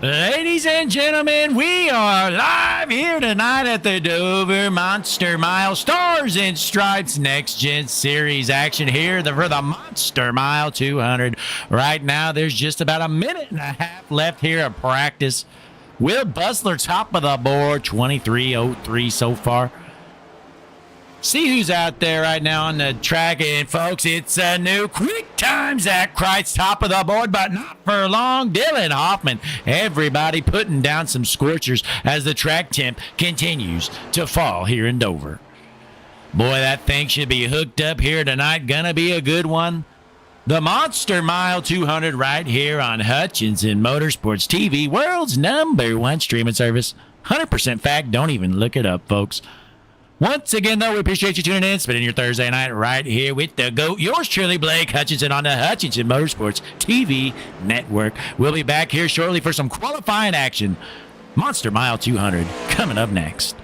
Ladies and gentlemen, we are live here tonight at the Dover Monster Mile Stars and Stripes Next Gen Series action here for the Monster Mile 200. Right now, there's just about a minute and a half left here of practice. Will Bustler top of the board, 23:03 so far. See who's out there right now on the track, and folks, it's a new quick time. Zach Kreitz top of the board, but not for long. Dylan Hoffman, everybody putting down some scorchers as the track temp continues to fall here in Dover. Boy, that thing should be hooked up here tonight. Gonna be a good one. The Monster Mile 200 right here on Hutchinson Motorsports TV, world's #1 streaming service. 100% fact, don't even look it up, folks. Once again, though, we appreciate you tuning in, spending your Thursday night right here with the GOAT, yours truly, Blake Hutchinson, on the Hutchinson Motorsports TV network. We'll be back here shortly for some qualifying action. Monster Mile 200 coming up next.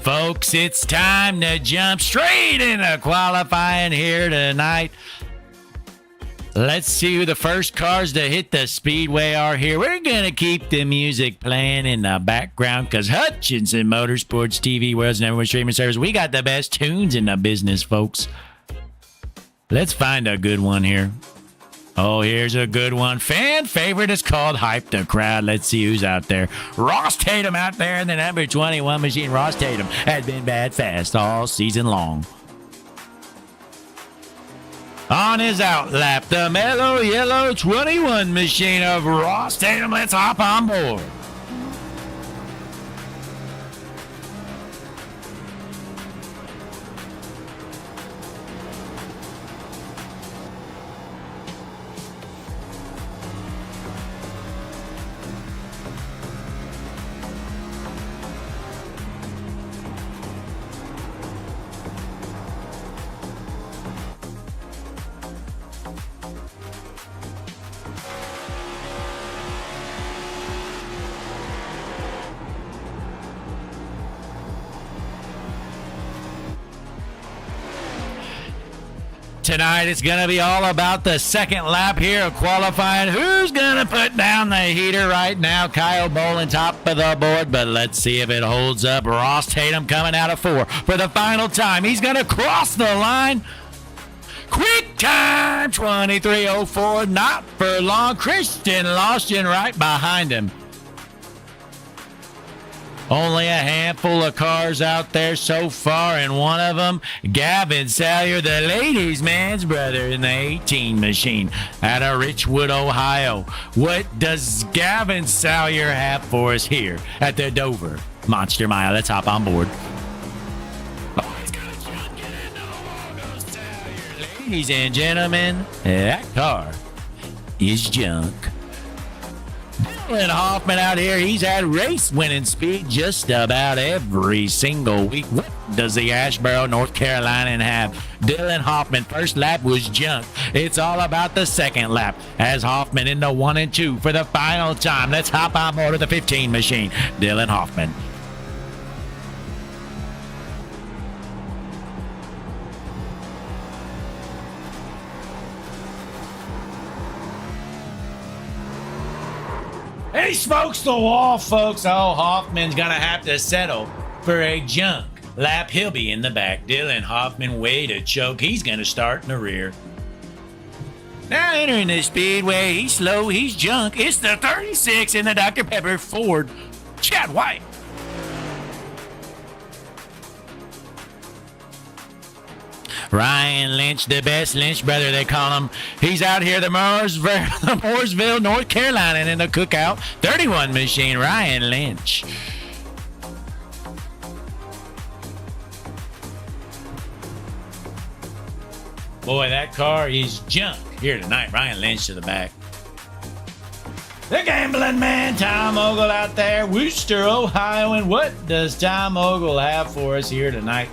Folks, it's time to jump straight into qualifying here tonight. Let's see who the first cars to hit the speedway are here. We're going to keep the music playing in the background because Hutchinson Motorsports TV, world's #1 streaming service, we got the best tunes in the business, folks. Let's find a good one here. Oh, here's a good one. Fan favorite is called Hype the Crowd. Let's see who's out there. Ross Tatum out there in the number 21 machine. Ross Tatum had been bad fast all season long. On his outlap, the mellow yellow 21 machine of Ross Tatum. Let's hop on board. Tonight, it's going to be all about the second lap here of qualifying. Who's going to put down the heater right now? Kyle Bolin, top of the board, but let's see if it holds up. Ross Tatum coming out of 4 for the final time. He's going to cross the line. Quick time, 23:04, not for long. Christian Lawson right behind him. Only a handful of cars out there so far, and one of them, Gavin Salyer, the ladies' man's brother in the 18 machine out of Richwood, Ohio. What does Gavin Salyer have for us here at the Dover Monster Mile? Let's hop on board. Oh, he's got a junk in the Salyer. Ladies and gentlemen, that car is junk. Dylan Hoffman out here, he's had race-winning speed just about every single week. What does the Asheboro, North Carolina have? Dylan Hoffman, first lap was junk. It's all about the second lap as Hoffman in the 1 and 2 for the final time. Let's hop on board of the 15 machine. Dylan Hoffman. He smokes the wall, folks. Oh, Hoffman's going to have to settle for a junk lap. He'll be in the back. Dylan Hoffman way to choke. He's going to start in the rear. Now entering the speedway, he's slow, he's junk. It's the 36 in the Dr. Pepper Ford, Chad White. Ryan Lynch, the best Lynch brother, they call him. He's out here, the Mooresville, North Carolina, and in the Cookout 31 machine, Ryan Lynch. Boy, that car is junk here tonight. Ryan Lynch to the back. The gambling man, Tom Ogle out there, Wooster, Ohio. And what does Tom Ogle have for us here tonight?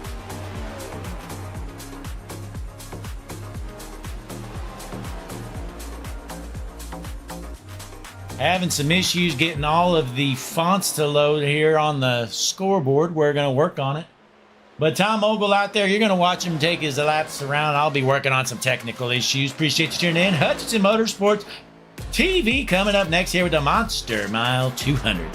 Having some issues getting all of the fonts to load here on the scoreboard. We're going to work on it. But Tom Ogle out there, you're going to watch him take his laps around. I'll be working on some technical issues. Appreciate you tuning in. Hutchinson Motorsports TV coming up next here with the Monster Mile 200.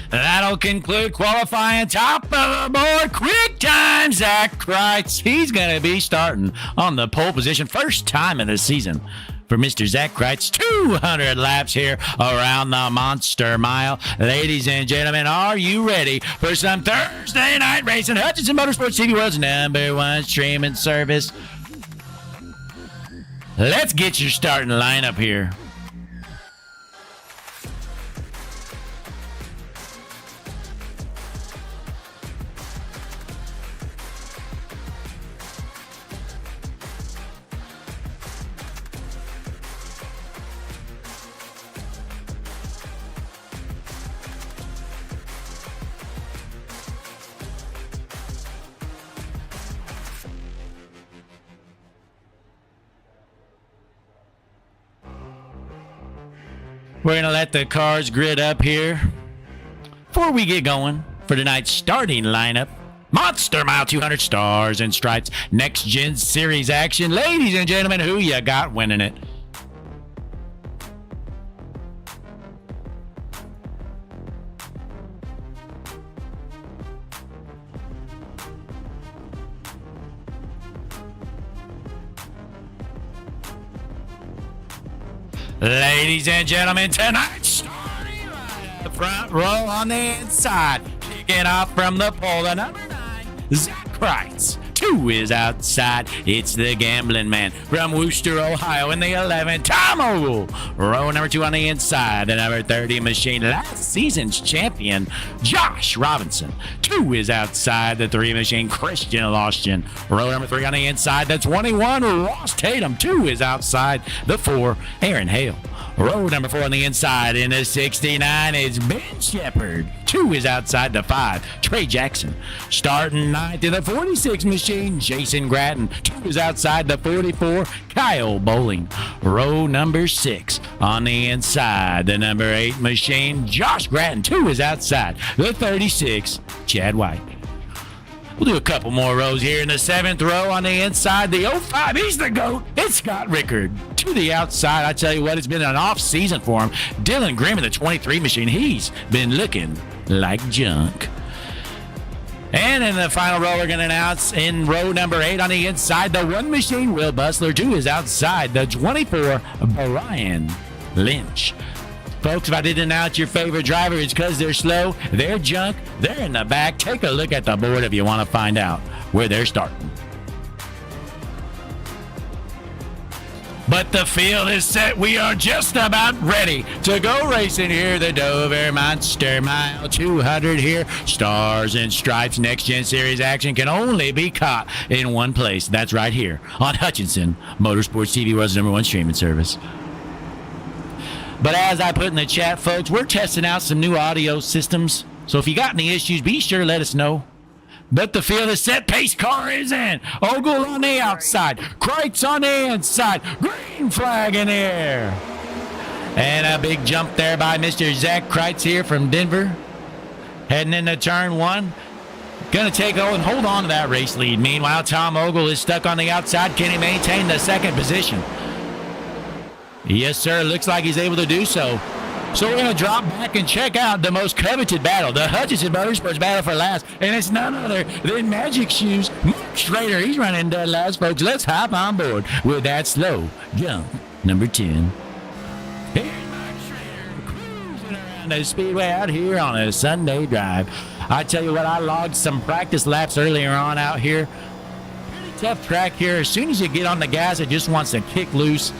That'll conclude qualifying. Top of the board, quick time, Zach Kreitz. He's going to be starting on the pole position. First time in the season for Mr. Zach Kreitz. 200 laps here around the Monster Mile. Ladies and gentlemen, are you ready for some Thursday night racing? Hutchinson Motorsports TV, world's #1 streaming service. Let's get your starting lineup here. We're going to let the cars grid up here before we get going for tonight's starting lineup. Monster Mile 200 Stars and Stripes Next Gen Series action. Ladies and gentlemen, who you got winning it? Ladies and gentlemen, tonight's starting lineup, the front row on the inside. Kicking off from the pole, the number 9, Zach Kreitz. 2 is outside. It's the gambling man from Wooster, Ohio. In the 11, Tom Ogle. Row number 2 on the inside. The number 30 machine, last season's champion, Josh Robinson. 2 is outside. The 3 machine, Christian Lostjan. Row number 3 on the inside. The 21, Ross Tatum. 2 is outside. The 4, Aaron Hale. Row number 4 on the inside. In the 69 is Ben Shepard. 2 is outside. The 5, Trey Jackson. Starting 9th in the 46 machine, Jason Gratton. 2 is outside. The 44, Kyle Bowling. Row number 6 on the inside. The number 8 machine, Josh Gratton. 2 is outside. The 36, Chad White. We'll do a couple more rows here in the 7th row on the inside. The 05, he's the GOAT. It's Scott Rickard. To the outside, I tell you what, it's been an off season for him. Dylan Grimm in the 23 machine, he's been looking like junk. And in the final row, we're going to announce in row number 8 on the inside, the 1 machine, Will Bustler. 2 is outside. The 24, Brian Lynch. Folks, if I didn't announce your favorite driver, it's because they're slow, they're junk, they're in the back. Take a look at the board if you want to find out where they're starting. But the field is set. We are just about ready to go racing here. The Dover Monster Mile 200 here. Stars and Stripes Next Gen Series action can only be caught in one place. That's right here on Hutchinson Motorsports TV, world's #1 streaming service. But as I put in the chat, folks, we're testing out some new audio systems. So if you got any issues, be sure to let us know. But the field is set. Pace car is in. Ogle on the outside. Kreitz on the inside. Green flag in the air. And a big jump there by Mr. Zach Kreitz here from Denver. Heading into turn one. Going to take and hold on to that race lead. Meanwhile, Tom Ogle is stuck on the outside. Can he maintain the second position? Yes, sir. Looks like he's able to do so. So we're going to drop back and check out the most coveted battle, the Hutchinson Motorsports battle for last. And it's none other than Magic Shoes, Mark Schrader. He's running dead last, folks. Let's hop on board with that slow jump number 10. Here's Mark Schrader cruising around the speedway out here on a Sunday drive. I tell you what, I logged some practice laps earlier on out here. Pretty tough track here. As soon as you get on the gas, it just wants to kick loose.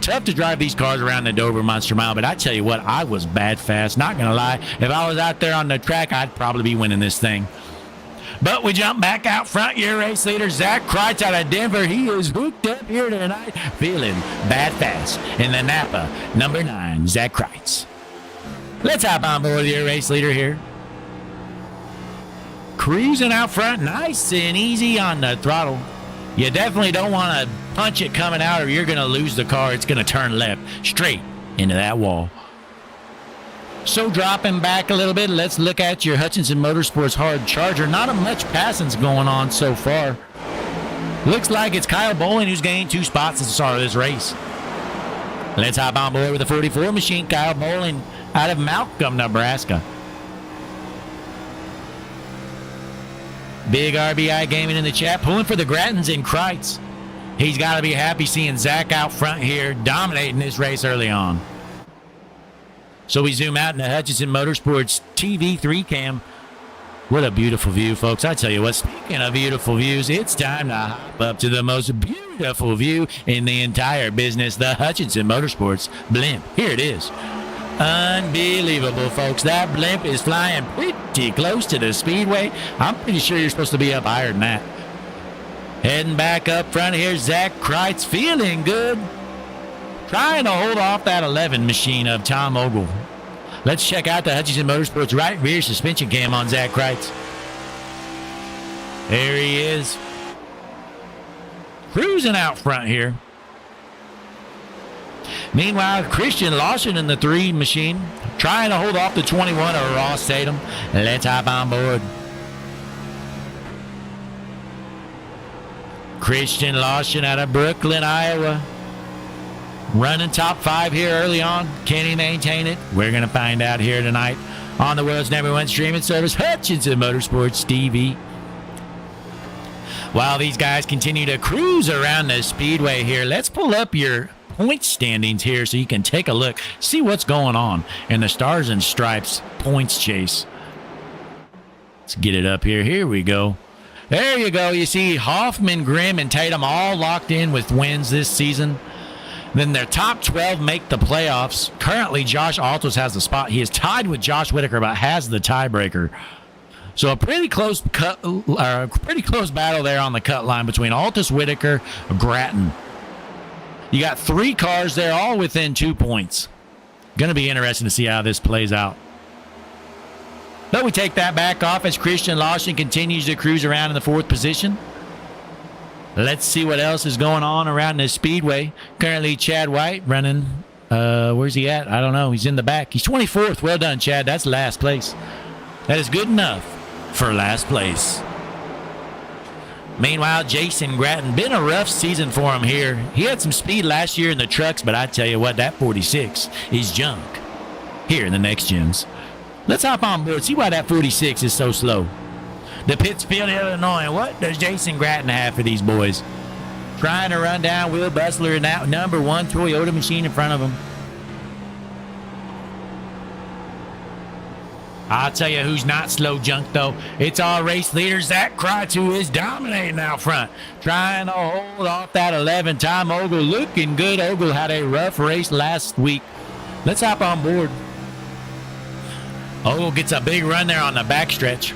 Tough to drive these cars around the Dover Monster Mile, but I tell you what, I was bad fast. Not going to lie. If I was out there on the track, I'd probably be winning this thing. But we jump back out front. Your race leader, Zach Kreitz out of Denver. He is hooked up here tonight, feeling bad fast. In the Napa, number 9, Zach Kreitz. Let's hop on board with your race leader here. Cruising out front, nice and easy on the throttle. You definitely don't want to punch it coming out or you're going to lose the car. It's going to turn left straight into that wall. So dropping back a little bit, let's look at your Hutchinson Motorsports hard charger. Not much passing's going on so far. Looks like it's Kyle Bowling who's gained 2 spots at the start of this race. Let's hop on board with the 44 machine, Kyle Bowling out of Malcolm, Nebraska. Big RBI Gaming in the chat, pulling for the Grattans and Kreitz. He's got to be happy seeing Zach out front here, dominating this race early on. So we zoom out into Hutchinson Motorsports TV 3 cam. What a beautiful view, folks. I tell you what, speaking of beautiful views, it's time to hop up to the most beautiful view in the entire business, the Hutchinson Motorsports blimp. Here it is. Unbelievable, folks. That blimp is flying pretty close to the speedway. I'm pretty sure you're supposed to be up higher than that. Heading back up front here, Zach Kreitz feeling good. Trying to hold off that 11 machine of Tom Ogle. Let's check out the Hutchinson Motorsports right rear suspension cam on Zach Kreitz. There he is. Cruising out front here. Meanwhile, Christian Lawson in the 3 machine, trying to hold off the 21 of Ross Tatum. Let's hop on board. Christian Lawson out of Brooklyn, Iowa. Running top 5 here early on. Can he maintain it? We're going to find out here tonight on the world's #1 streaming service, Hutchinson Motorsports TV. While these guys continue to cruise around the speedway here, let's pull up your point standings here so you can take a look, see what's going on in the Stars and Stripes points chase. Let's get it up here. Here we go. There you go. You see Hoffman, Grimm, and Tatum all locked in with wins this season. Then their top 12 make the playoffs. Currently, Josh Altos has the spot. He is tied with Josh Whitaker, but has the tiebreaker. So a pretty close battle there on the cut line between Altus, Whitaker, Grattan. You got 3 cars there, all within 2 points. Going to be interesting to see how this plays out. But we take that back off as Christian Lawson continues to cruise around in the 4th position. Let's see what else is going on around this speedway. Currently, Chad White running. Where's he at? I don't know. He's in the back. He's 24th. Well done, Chad. That's last place. That is good enough for last place. Meanwhile, Jason Grattan, been a rough season for him here. He had some speed last year in the trucks, but I tell you what, that 46 is junk here in the next gens. Let's hop on board, see why that 46 is so slow. The Pittsfield, Illinois. What does Jason Grattan have for these boys? Trying to run down Will Bustler in that number 1 Toyota machine in front of him. I'll tell you who's not slow junk, though. It's our race leader, Zach Kreitz, who is dominating out front. Trying to hold off that 11 time. Ogle looking good. Ogle had a rough race last week. Let's hop on board. Ogle gets a big run there on the backstretch.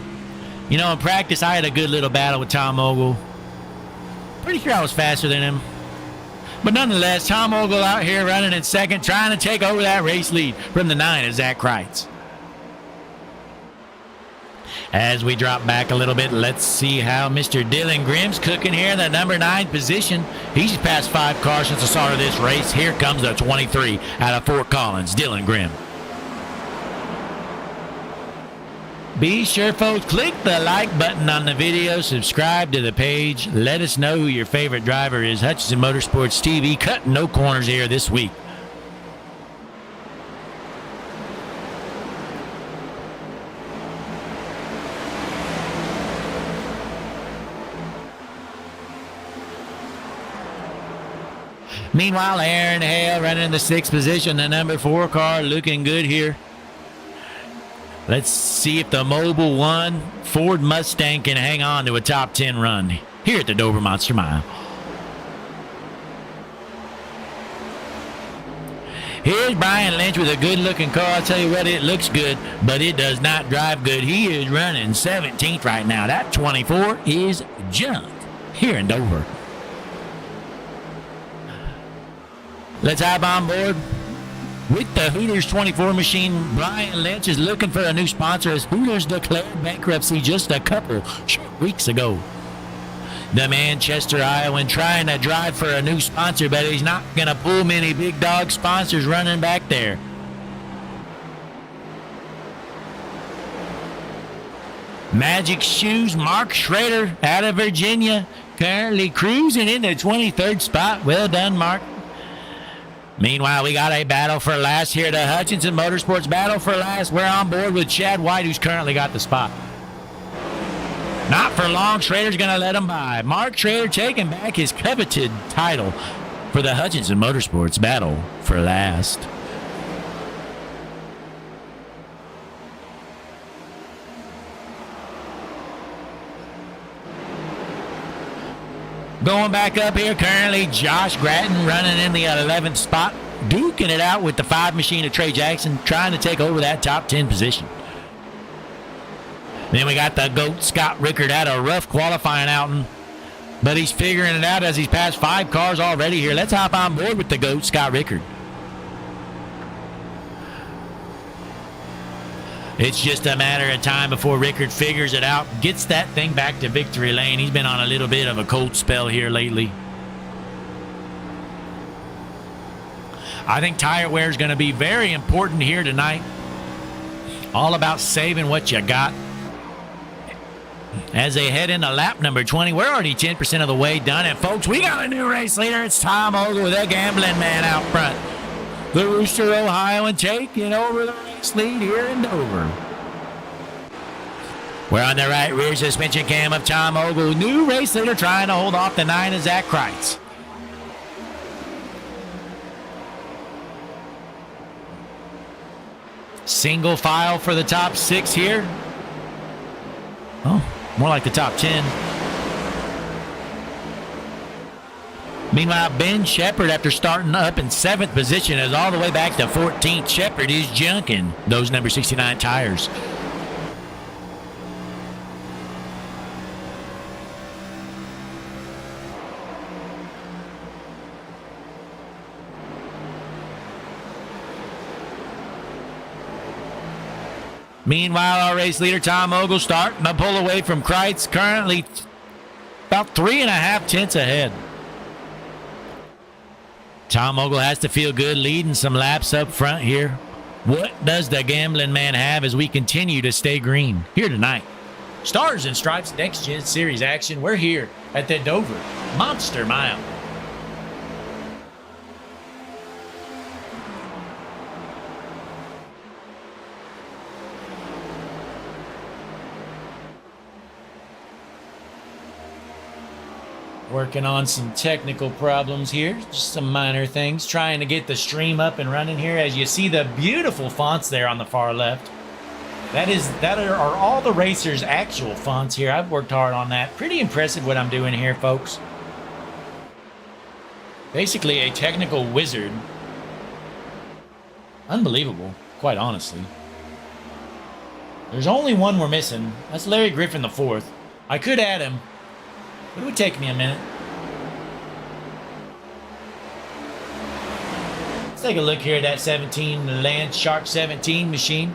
You know, in practice, I had a good little battle with Tom Ogle. Pretty sure I was faster than him. But nonetheless, Tom Ogle out here running in second, trying to take over that race lead from the 9 of Zach Kreitz. As we drop back a little bit, let's see how Mr. Dylan Grimm's cooking here in the number 9 position. He's passed 5 cars since the start of this race. Here comes the 23 out of Fort Collins, Dylan Grimm. Be sure, folks, click the like button on the video, subscribe to the page. Let us know who your favorite driver is. Hutchinson Motorsports TV, cutting no corners here this week. Meanwhile, Aaron Hale running in the 6th position, the number 4 car looking good here. Let's see if the Mobile 1 Ford Mustang can hang on to a top 10 run here at the Dover Monster Mile. Here's Brian Lynch with a good-looking car. I'll tell you what, it looks good, but it does not drive good. He is running 17th right now. That 24 is junk here in Dover. Let's hop on board with the Hooters 24 machine. Brian Lynch is looking for a new sponsor as Hooters declared bankruptcy just a couple short weeks ago. The Manchester Iowan trying to drive for a new sponsor, but he's not going to pull many big dog sponsors running back there. Magic Shoes, Mark Schrader out of Virginia, currently cruising in the 23rd spot. Well done, Mark. Meanwhile, we got a battle for last here. The Hutchinson Motorsports battle for last. We're on board with Chad White, who's currently got the spot. Not for long. Schrader's going to let him by. Mark Schrader taking back his coveted title for the Hutchinson Motorsports battle for last. Going back up here, currently Josh Gratton running in the 11th spot, duking it out with the 5 machine of Trey Jackson, trying to take over that top 10 position. Then we got the GOAT Scott Rickard out a rough qualifying outing, but he's figuring it out as he's passed 5 cars already here. Let's hop on board with the GOAT Scott Rickard. It's just a matter of time before Rickard figures it out, gets that thing back to victory lane. He's been on a little bit of a cold spell here lately. I think tire wear is going to be very important here tonight. All about saving what you got. As they head into lap number 20, we're already 10% of the way done. And folks, we got a new race leader. It's Tom Ogle with a gambling man out front. The Rooster Ohioan taking over the race lead here in Dover. We're on the right rear suspension cam of Tom Ogle. New race leader trying to hold off the 9 of Zach Kreitz. Single file for the top 6 here. Oh, more like the top 10. Meanwhile, Ben Shepard, after starting up in 7th position, is all the way back to 14th. Shepard is junking those number 69 tires. Meanwhile, our race leader, Tom Ogle, starting to pull away from Kreitz, currently about 3.5 tenths ahead. Tom Ogle has to feel good leading some laps up front here. What does the gambling man have as we continue to stay green here tonight? Stars and Stripes Next Gen Series action. We're here at the Dover Monster Mile. Working on some technical problems here, just some minor things, trying to get the stream up and running here as you see the beautiful fonts there on the far left. That are all the racers' actual fonts here. I've worked hard on that. Pretty impressive what I'm doing here, folks. Basically a technical wizard. Unbelievable, quite honestly. There's only one we're missing. That's Larry Griffin IV. I could add him, but it would take me a minute. Let's take a look here at that 17 Land Shark 17 machine.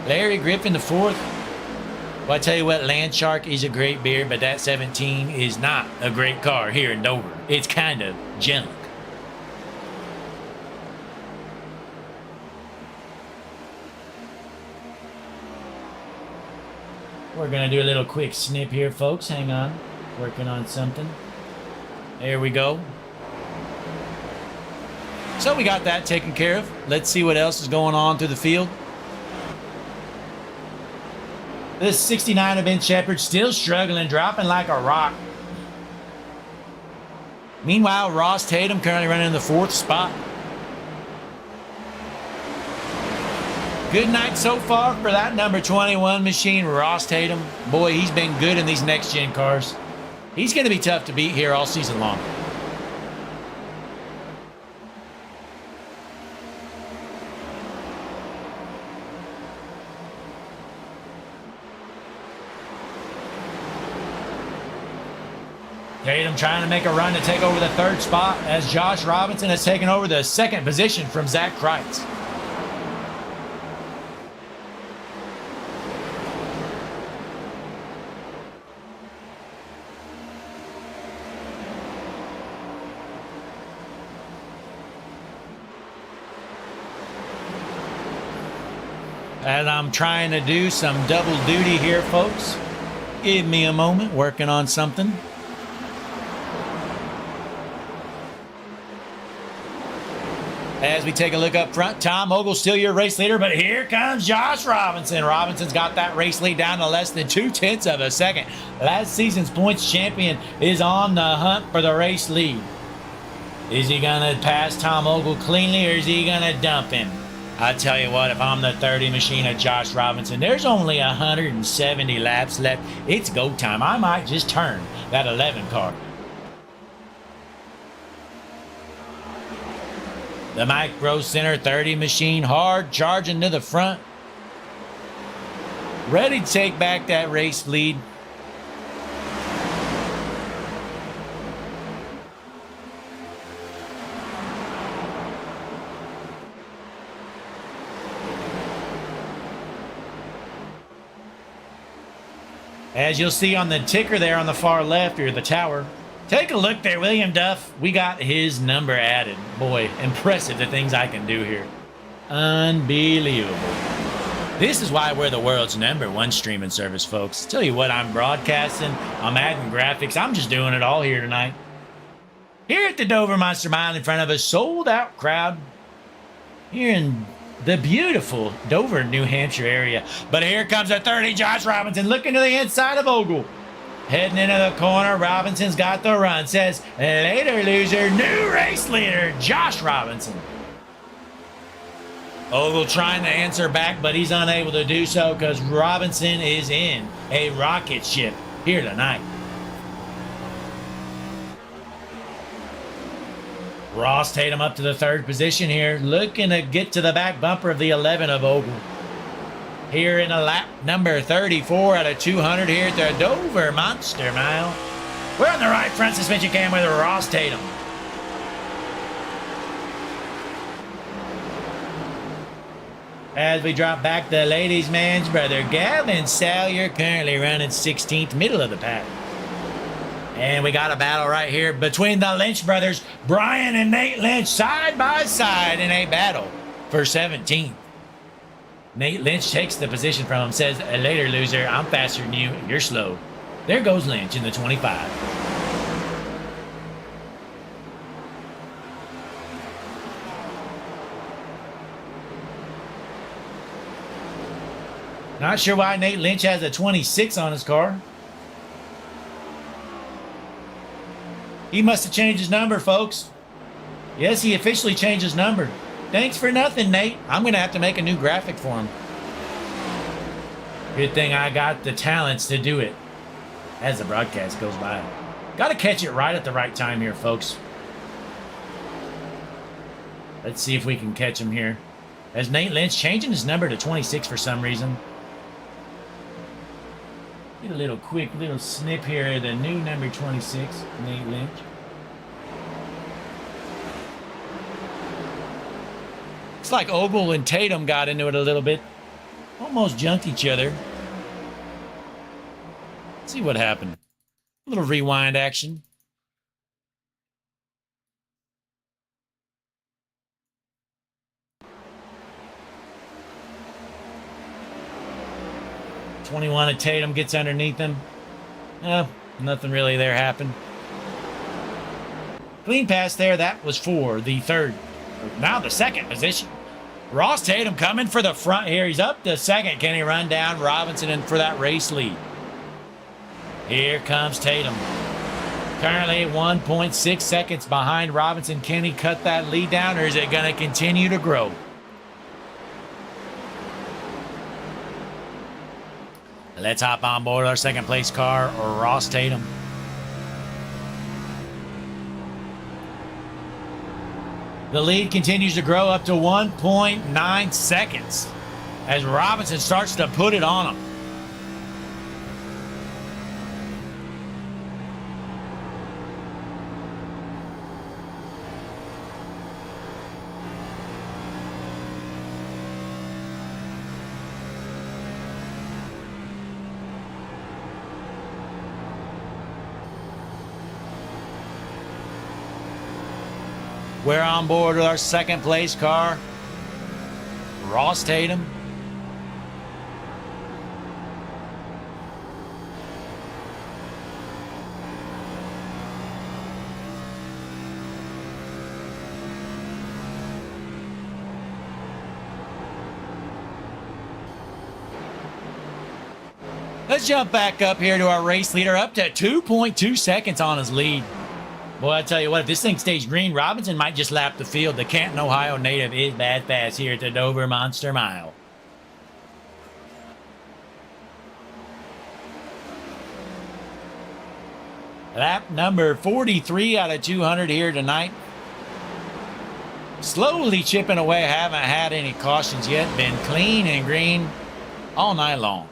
Larry Griffin IV. Well, I tell you what, Land Shark is a great beer, but that 17 is not a great car here in Dover. It's kind of junk. We're going to do a little quick snip here, folks. Hang on. Working on something. There we go. So we got that taken care of. Let's see what else is going on through the field. This 69 of Ben Shepherd still struggling, dropping like a rock. Meanwhile, Ross Tatum currently running in the 4th spot. Good night so far for that number 21 machine, Ross Tatum. Boy, he's been good in these next-gen cars. He's going to be tough to beat here all season long. Tatum trying to make a run to take over the 3rd spot as Josh Robinson has taken over the 2nd position from Zach Kreitz. As I'm trying to do some double duty here, folks. Give me a moment, working on something. As we take a look up front, Tom Ogle still your race leader, but here comes Josh Robinson. Robinson's got that race lead down to less than 0.2 of a second. Last season's points champion is on the hunt for the race lead. Is he going to pass Tom Ogle cleanly, or is he going to dump him? I tell you what, if I'm the 30 machine of Josh Robinson, there's only 170 laps left. It's go time. I might just turn that 11 car. The Mike Bro Center 30 machine hard charging to the front. Ready to take back that race lead. As you'll see on the ticker there on the far left, or the tower, take a look there, William Duff. We got his number added. Boy, impressive the things I can do here. Unbelievable. This is why we're the world's #1 streaming service, folks. Tell you what, I'm broadcasting, I'm adding graphics, I'm just doing it all here tonight. Here at the Dover Monster Mile in front of a sold-out crowd here in the beautiful Dover, New Hampshire area. But here comes a 30, Josh Robinson, looking to the inside of Ogle. Heading into the corner, Robinson's got the run. Says, later, loser, new race leader, Josh Robinson. Ogle trying to answer back, but he's unable to do so because Robinson is in a rocket ship here tonight. Ross Tatum up to the 3rd position here, looking to get to the back bumper of the 11 of Ogle. Here in a lap number 34 out of 200 here at the Dover Monster Mile. We're on the right front suspension cam with Ross Tatum. As we drop back, the ladies' man's brother, Gavin Salyer, currently running 16th, middle of the pack. And we got a battle right here between the Lynch brothers, Brian and Nate Lynch, side by side in a battle for 17th. Nate Lynch takes the position from him, says, later, loser, I'm faster than you, you're slow. There goes Lynch in the 25. Not sure why Nate Lynch has a 26 on his car. He must have changed his number, folks. Yes, he officially changed his number. Thanks for nothing, Nate. I'm going to have to make a new graphic for him. Good thing I got the talents to do it as the broadcast goes by. Got to catch it right at the right time here, folks. Let's see if we can catch him here. As Nate Lynch changing his number to 26 for some reason. Get a little quick little snip here of the new number 26, Nate Lynch. Looks like Ogle and Tatum got into it a little bit. Almost junked each other. Let's see what happened. A little rewind action. .21 of Tatum gets underneath him. Nothing really there happened. Clean pass there. That was for the third. Now the second position. Ross Tatum coming for the front here. He's up to second. Can he run down Robinson in for that race lead? Here comes Tatum. Currently 1.6 seconds behind Robinson. Can he cut that lead down, or is it going to continue to grow? Let's hop on board our second place car, Ross Tatum. The lead continues to grow up to 1.9 seconds as Robinson starts to put it on him. We're on board with our second place car, Ross Tatum. Let's jump back up here to our race leader, up to 2.2 seconds on his lead. Boy, I tell you what, if this thing stays green, Robinson might just lap the field. The Canton, Ohio native is bad fast here at the Dover Monster Mile. Lap number 43 out of 200 here tonight. Slowly chipping away. Haven't had any cautions yet. Been clean and green all night long.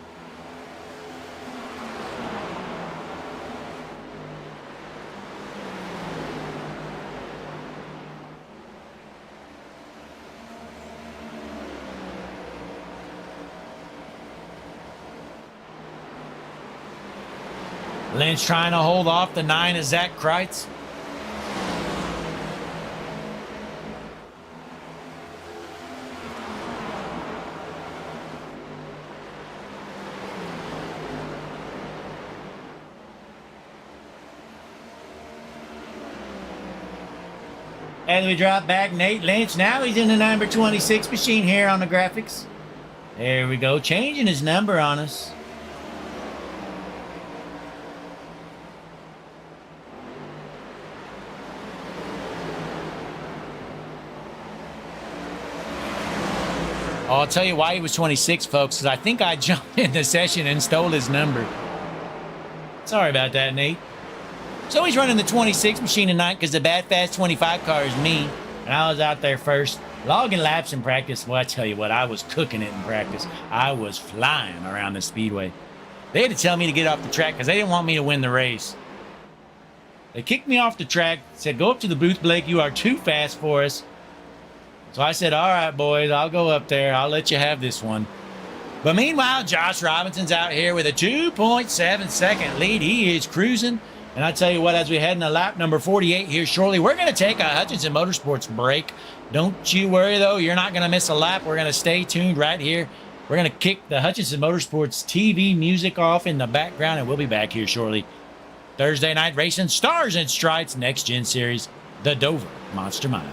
Lynch trying to hold off the 9 of Zach Kreitz. As we drop back, Nate Lynch. Now he's in the number 26 machine here on the graphics. There we go, changing his number on us. Oh, I'll tell you why he was 26, folks, because I think I jumped in the session and stole his number. Sorry about that, Nate. So he's running the 26 machine tonight because the Bad Fast 25 car is me, and I was out there first, logging laps in practice. Well, I tell you what, I was cooking it in practice. I was flying around the speedway. They had to tell me to get off the track because they didn't want me to win the race. They kicked me off the track, said, go up to the booth, Blake. You are too fast for us. So I said, all right, boys, I'll go up there. I'll let you have this one. But meanwhile, Josh Robinson's out here with a 2.7 second lead. He is cruising. And I tell you what, as we head into lap number 48 here shortly, we're going to take a Hutchinson Motorsports break. Don't you worry, though. You're not going to miss a lap. We're going to stay tuned right here. We're going to kick the Hutchinson Motorsports TV music off in the background, and we'll be back here shortly. Thursday night racing, Stars and Stripes, Next Gen Series, the Dover Monster Mile.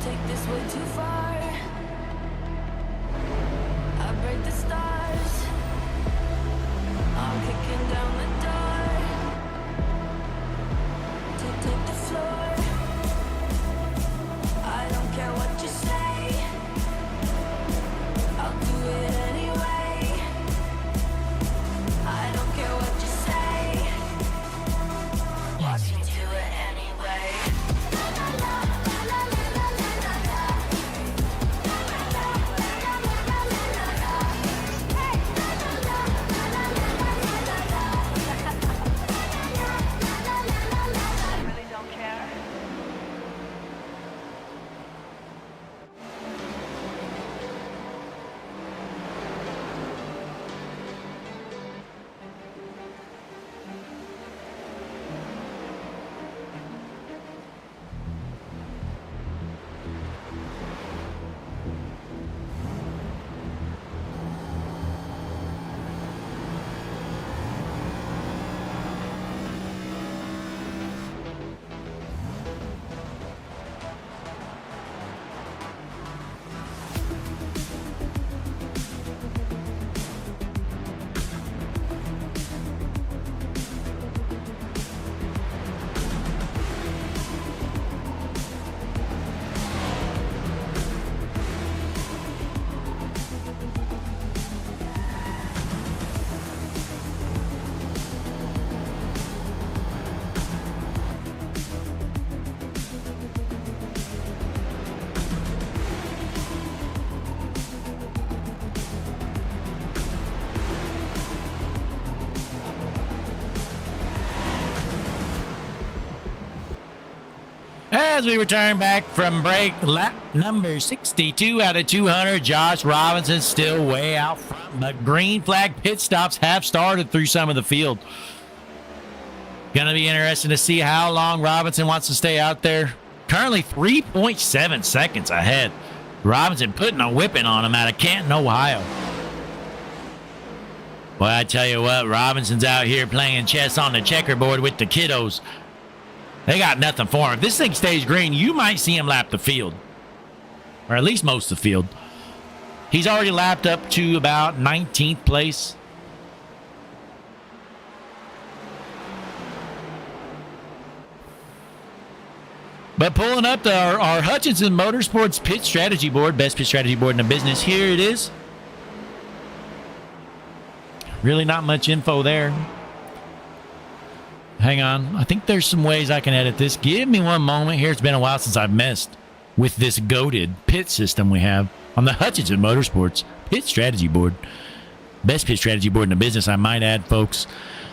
take this way too far. I break the stars. I'm kicking down the door. Take the floor. I don't care what you say. I'll do it anyway. I don't care what you say. Watch me do it anyway. I really don't care. As we return back from break, lap number 62 out of 200, Josh Robinson still way out front, but green flag pit stops have started through some of the field. Gonna be interesting to see how long Robinson wants to stay out there. Currently 3.7 seconds ahead. Robinson putting a whipping on him out of Canton, Ohio. Well, I tell you what, Robinson's out here playing chess on the checkerboard with the kiddos. They got nothing for him. If this thing stays green, you might see him lap the field. Or at least most of the field. He's already lapped up to about 19th place. But pulling up to our Hutchinson Motorsports pit strategy board, best pit strategy board in the business. Here it is. Really not much info there. Hang on. I think there's some ways I can edit this. Give me one moment here. It's been a while since I've messed with this goated pit system we have on the Hutchinson Motorsports pit strategy board. Best pit strategy board in the business, I might add, folks.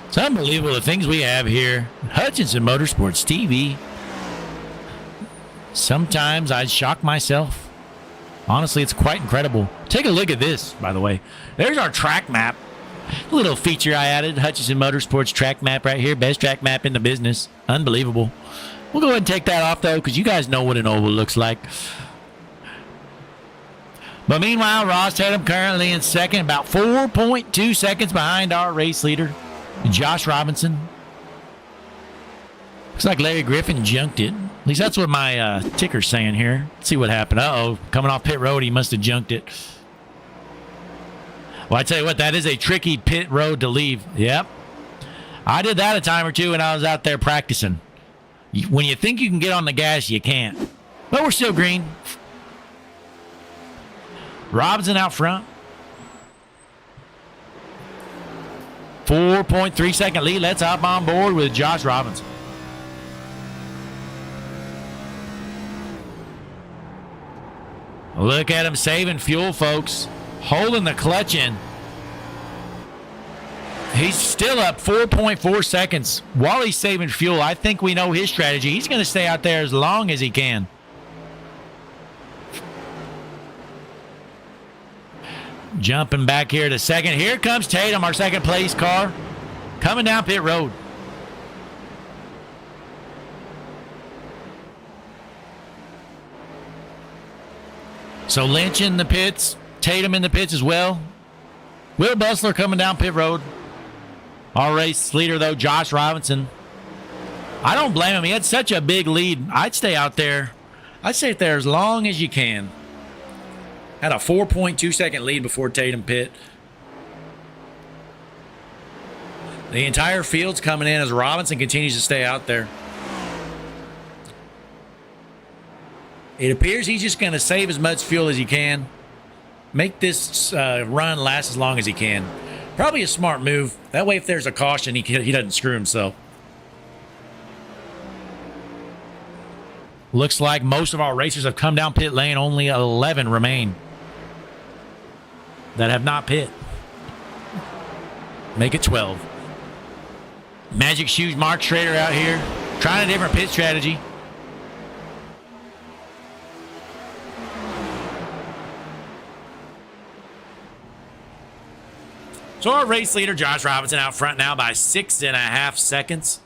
It's unbelievable the things we have here. Hutchinson Motorsports TV. Sometimes I shock myself. Honestly, it's quite incredible. Take a look at this, by the way. There's our track map. A little feature I added, Hutchinson Motorsports track map right here. Best track map in the business. Unbelievable. We'll go ahead and take that off, though, because you guys know what an oval looks like. But meanwhile, Ross Tatum currently in second, about 4.2 seconds behind our race leader, Josh Robinson. Looks like Larry Griffin junked it. At least that's what my ticker's saying here. Let's see what happened. Uh-oh. Coming off pit road, he must have junked it. Well, I tell you what, that is a tricky pit road to leave. Yep. I did that a time or two when I was out there practicing. When you think you can get on the gas, you can't. But we're still green. Robinson out front. 4.3 second lead. Let's hop on board with Josh Robinson. Look at him saving fuel, folks. Holding the clutch in. He's still up 4.4 seconds while he's saving fuel. I think we know his strategy. He's going to stay out there as long as he can. Jumping back here to second. Here comes Tatum, our second place car, coming down pit road. So Lynch in the pits. Tatum in the pits as well. Will Bustler coming down pit road. Our race leader, though, Josh Robinson. I don't blame him. He had such a big lead. I'd stay out there I'd stay there as long as you can. Had a 4.2 second lead before Tatum pit. The entire field's coming in as Robinson continues to stay out there. It appears he's just going to save as much fuel as he can. Make this run last as long as he can. Probably a smart move. That way if there's a caution, he doesn't screw himself. Looks like most of our racers have come down pit lane. Only 11 remain that have not pit. Make it 12. Magic Shoes Mark Schrader out here trying a different pit strategy. So our race leader, Josh Robinson, out front now by 6.5 seconds.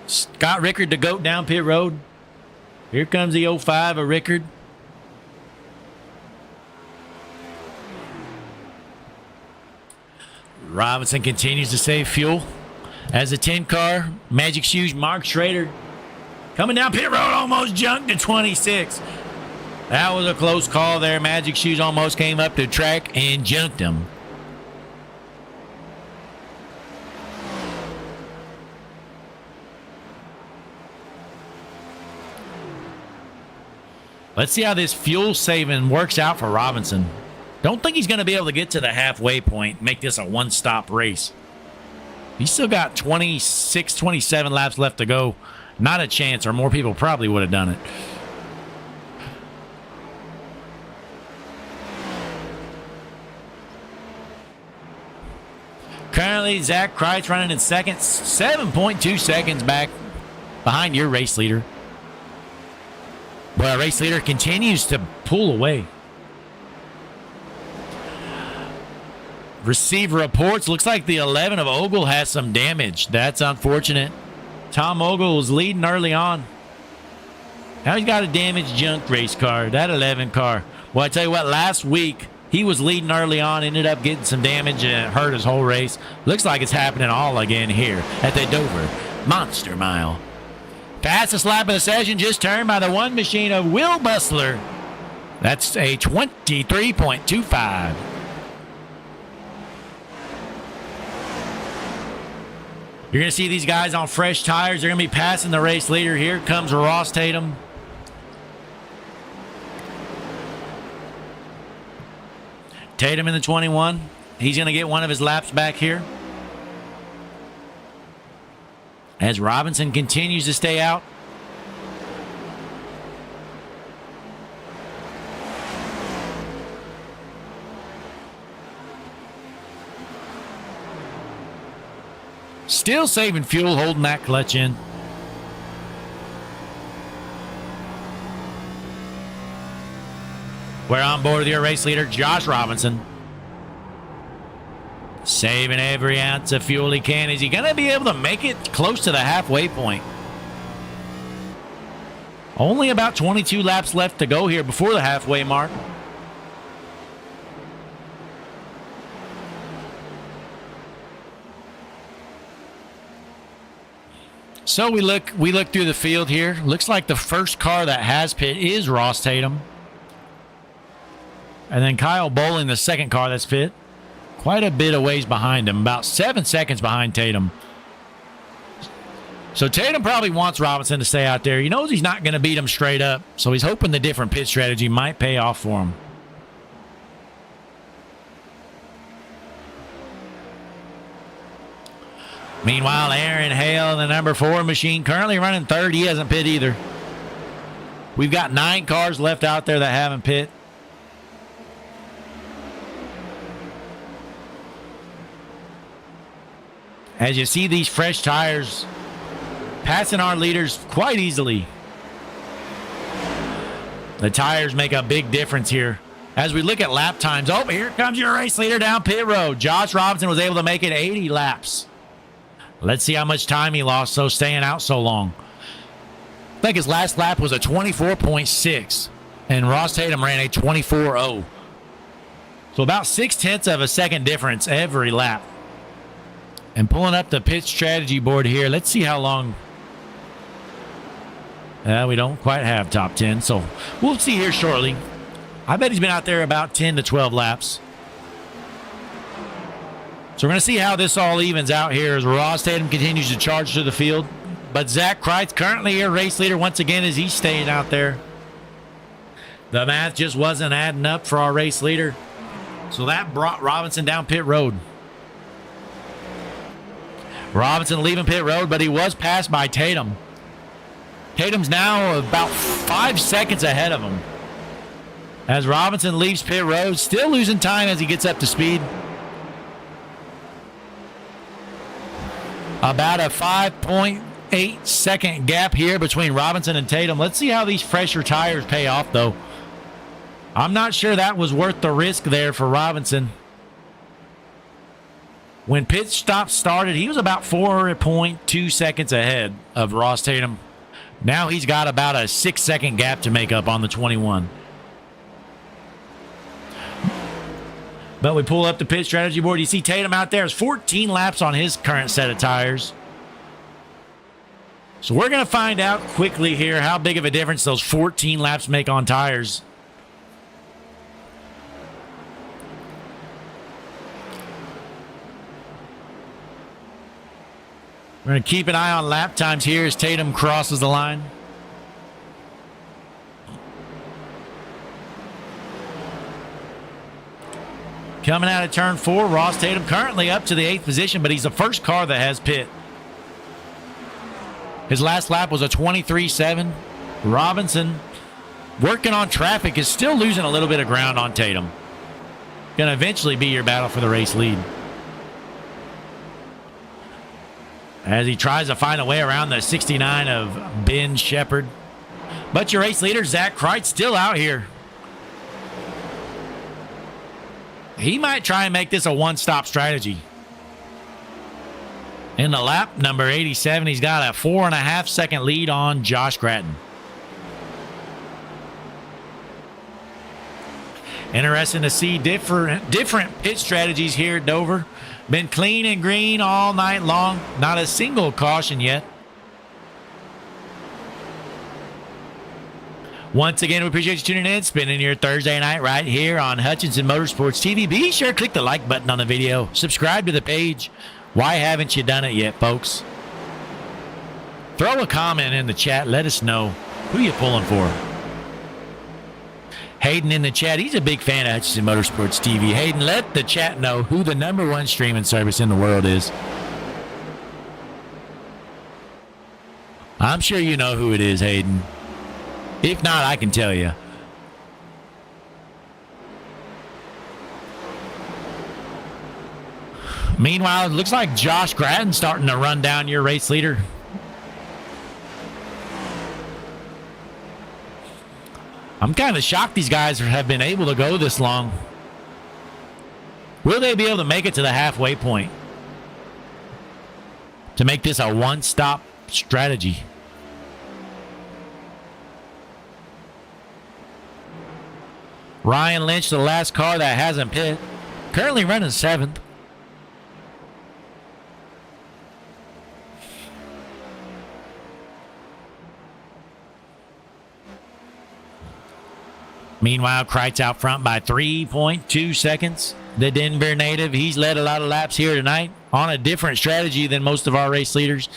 Scott Rickard, the GOAT, down pit road. Here comes the 05 of Rickard. Robinson continues to save fuel as the 10 car, Magic Shoes Mark Schrader, coming down pit road, almost junked to 26. That was a close call there. Magic Shoes almost came up to the track and junked him. Let's see how this fuel saving works out for Robinson. Don't think he's going to be able to get to the halfway point, make this a one-stop race. He's still got 26, 27 laps left to go. Not a chance, or more people probably would have done it. Currently, Zach Kreitz running in second, 7.2 seconds back behind your race leader. Well, our race leader continues to pull away. Receiver reports. Looks like the 11 of Ogle has some damage. That's unfortunate. Tom Ogle was leading early on. Now he's got a damaged junk race car. That 11 car. Well, I tell you what, last week he was leading early on, ended up getting some damage and it hurt his whole race. Looks like it's happening all again here at the Dover Monster Mile. Fastest lap of the session just turned by the one machine of Will Bustler. That's a 23.25. You're going to see these guys on fresh tires. They're going to be passing the race leader. Here comes Ross Tatum. Tatum in the 21. He's going to get one of his laps back here. As Robinson continues to stay out. Still saving fuel, holding that clutch in. We're on board with your race leader, Josh Robinson. Saving every ounce of fuel he can. Is he going to be able to make it close to the halfway point? Only about 22 laps left to go here before the halfway mark. So we look through the field here. Looks like the first car that has pit is Ross Tatum. And then Kyle Bowling, the second car that's pit. Quite a bit of ways behind him. About 7 seconds behind Tatum. So Tatum probably wants Robinson to stay out there. He knows he's not going to beat him straight up. So he's hoping the different pit strategy might pay off for him. Meanwhile, Aaron Hale, the number 4 machine, currently running third. He hasn't pit either. We've got 9 cars left out there that haven't pit. As you see these fresh tires passing our leaders quite easily. The tires make a big difference here. As we look at lap times, oh, here comes your race leader down pit road. Josh Robinson was able to make it 80 laps. Let's see how much time he lost so staying out so long. I think his last lap was a 24.6, and Ross Tatum ran a 24.0. So about 0.6 of a second difference every lap. And pulling up the pit strategy board here, let's see how long We don't quite have top 10, so we'll see here shortly. I bet he's been out there about 10 to 12 laps. So we're going to see how this all evens out here as Ross Tatum continues to charge through the field. But Zach Kreitz currently your race leader once again as he's staying out there. The math just wasn't adding up for our race leader. So that brought Robinson down pit road. Robinson leaving pit road, but he was passed by Tatum. Tatum's now about 5 seconds ahead of him. As Robinson leaves pit road, still losing time as he gets up to speed. About a 5.8 second gap here between Robinson and Tatum. Let's see how these fresher tires pay off, though. I'm not sure that was worth the risk there for Robinson. When pit stop started, he was about 4.2 seconds ahead of Ross Tatum. Now he's got about a 6-second gap to make up on the 21. But we pull up the pit strategy board. You see Tatum out there is 14 laps on his current set of tires. So we're going to find out quickly here how big of a difference those 14 laps make on tires. We're going to keep an eye on lap times here as Tatum crosses the line. Coming out of turn 4, Ross Tatum currently up to the 8th position, but he's the first car that has pit. His last lap was a 23.7. Robinson, working on traffic, is still losing a little bit of ground on Tatum. Going to eventually be your battle for the race lead. As he tries to find a way around the 69 of Ben Shepherd. But your race leader, Zach Kreitz, still out here. He might try and make this a one-stop strategy. In the lap number 87, he's got a 4.5 second lead on Josh Gratton. Interesting to see different pit strategies here at Dover. Been clean and green all night long. Not a single caution yet. Once again, we appreciate you tuning in, spending your Thursday night right here on Hutchinson Motorsports TV. Be sure to click the like button on the video. Subscribe to the page. Why haven't you done it yet, folks? Throw a comment in the chat. Let us know who you're pulling for. Hayden in the chat. He's a big fan of Hutchinson Motorsports TV. Hayden, let the chat know who the #1 streaming service in the world is. I'm sure you know who it is, Hayden. If not, I can tell you. Meanwhile, it looks like Josh Gratton's starting to run down your race leader. I'm kind of shocked these guys have been able to go this long. Will they be able to make it to the halfway point? To make this a one-stop strategy. Ryan Lynch, the last car that hasn't pit. Currently running 7th. Meanwhile, Kreitz out front by 3.2 seconds. The Denver native, he's led a lot of laps here tonight on a different strategy than most of our race leaders.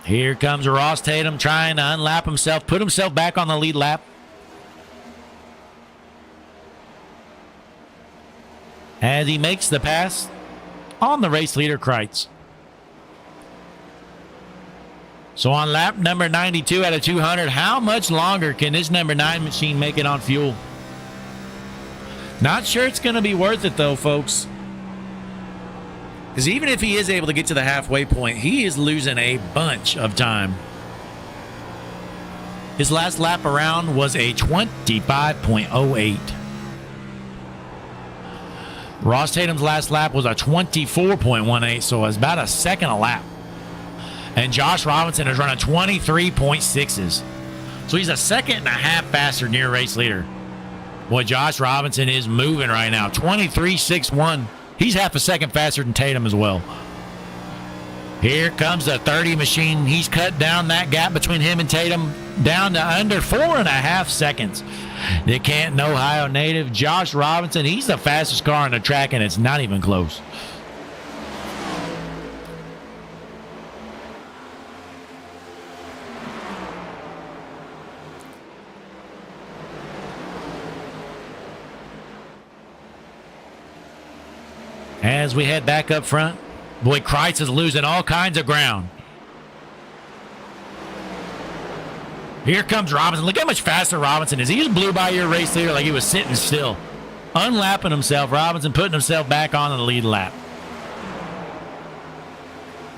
Here comes Ross Tatum trying to unlap himself, put himself back on the lead lap. As he makes the pass on the race leader, Kreitz. So on lap number 92 out of 200, how much longer can this number 9 machine make it on fuel? Not sure it's going to be worth it, though, folks. Because even if he is able to get to the halfway point, he is losing a bunch of time. His last lap around was a 25.08. Ross Tatum's last lap was a 24.18, so it's about a second a lap. And Josh Robinson is running 23.6s. So he's a second and a half faster than your race leader. Boy, Josh Robinson is moving right now. 23.61. He's half a second faster than Tatum as well. Here comes the 30 machine. He's cut down that gap between him and Tatum down to under 4.5 seconds. The Canton, Ohio native, Josh Robinson, he's the fastest car on the track, and it's not even close. As we head back up front, boy, Kreitz is losing all kinds of ground. Here comes Robinson. Look how much faster Robinson is. He just blew by your race leader like he was sitting still. Unlapping himself. Robinson putting himself back on the lead lap.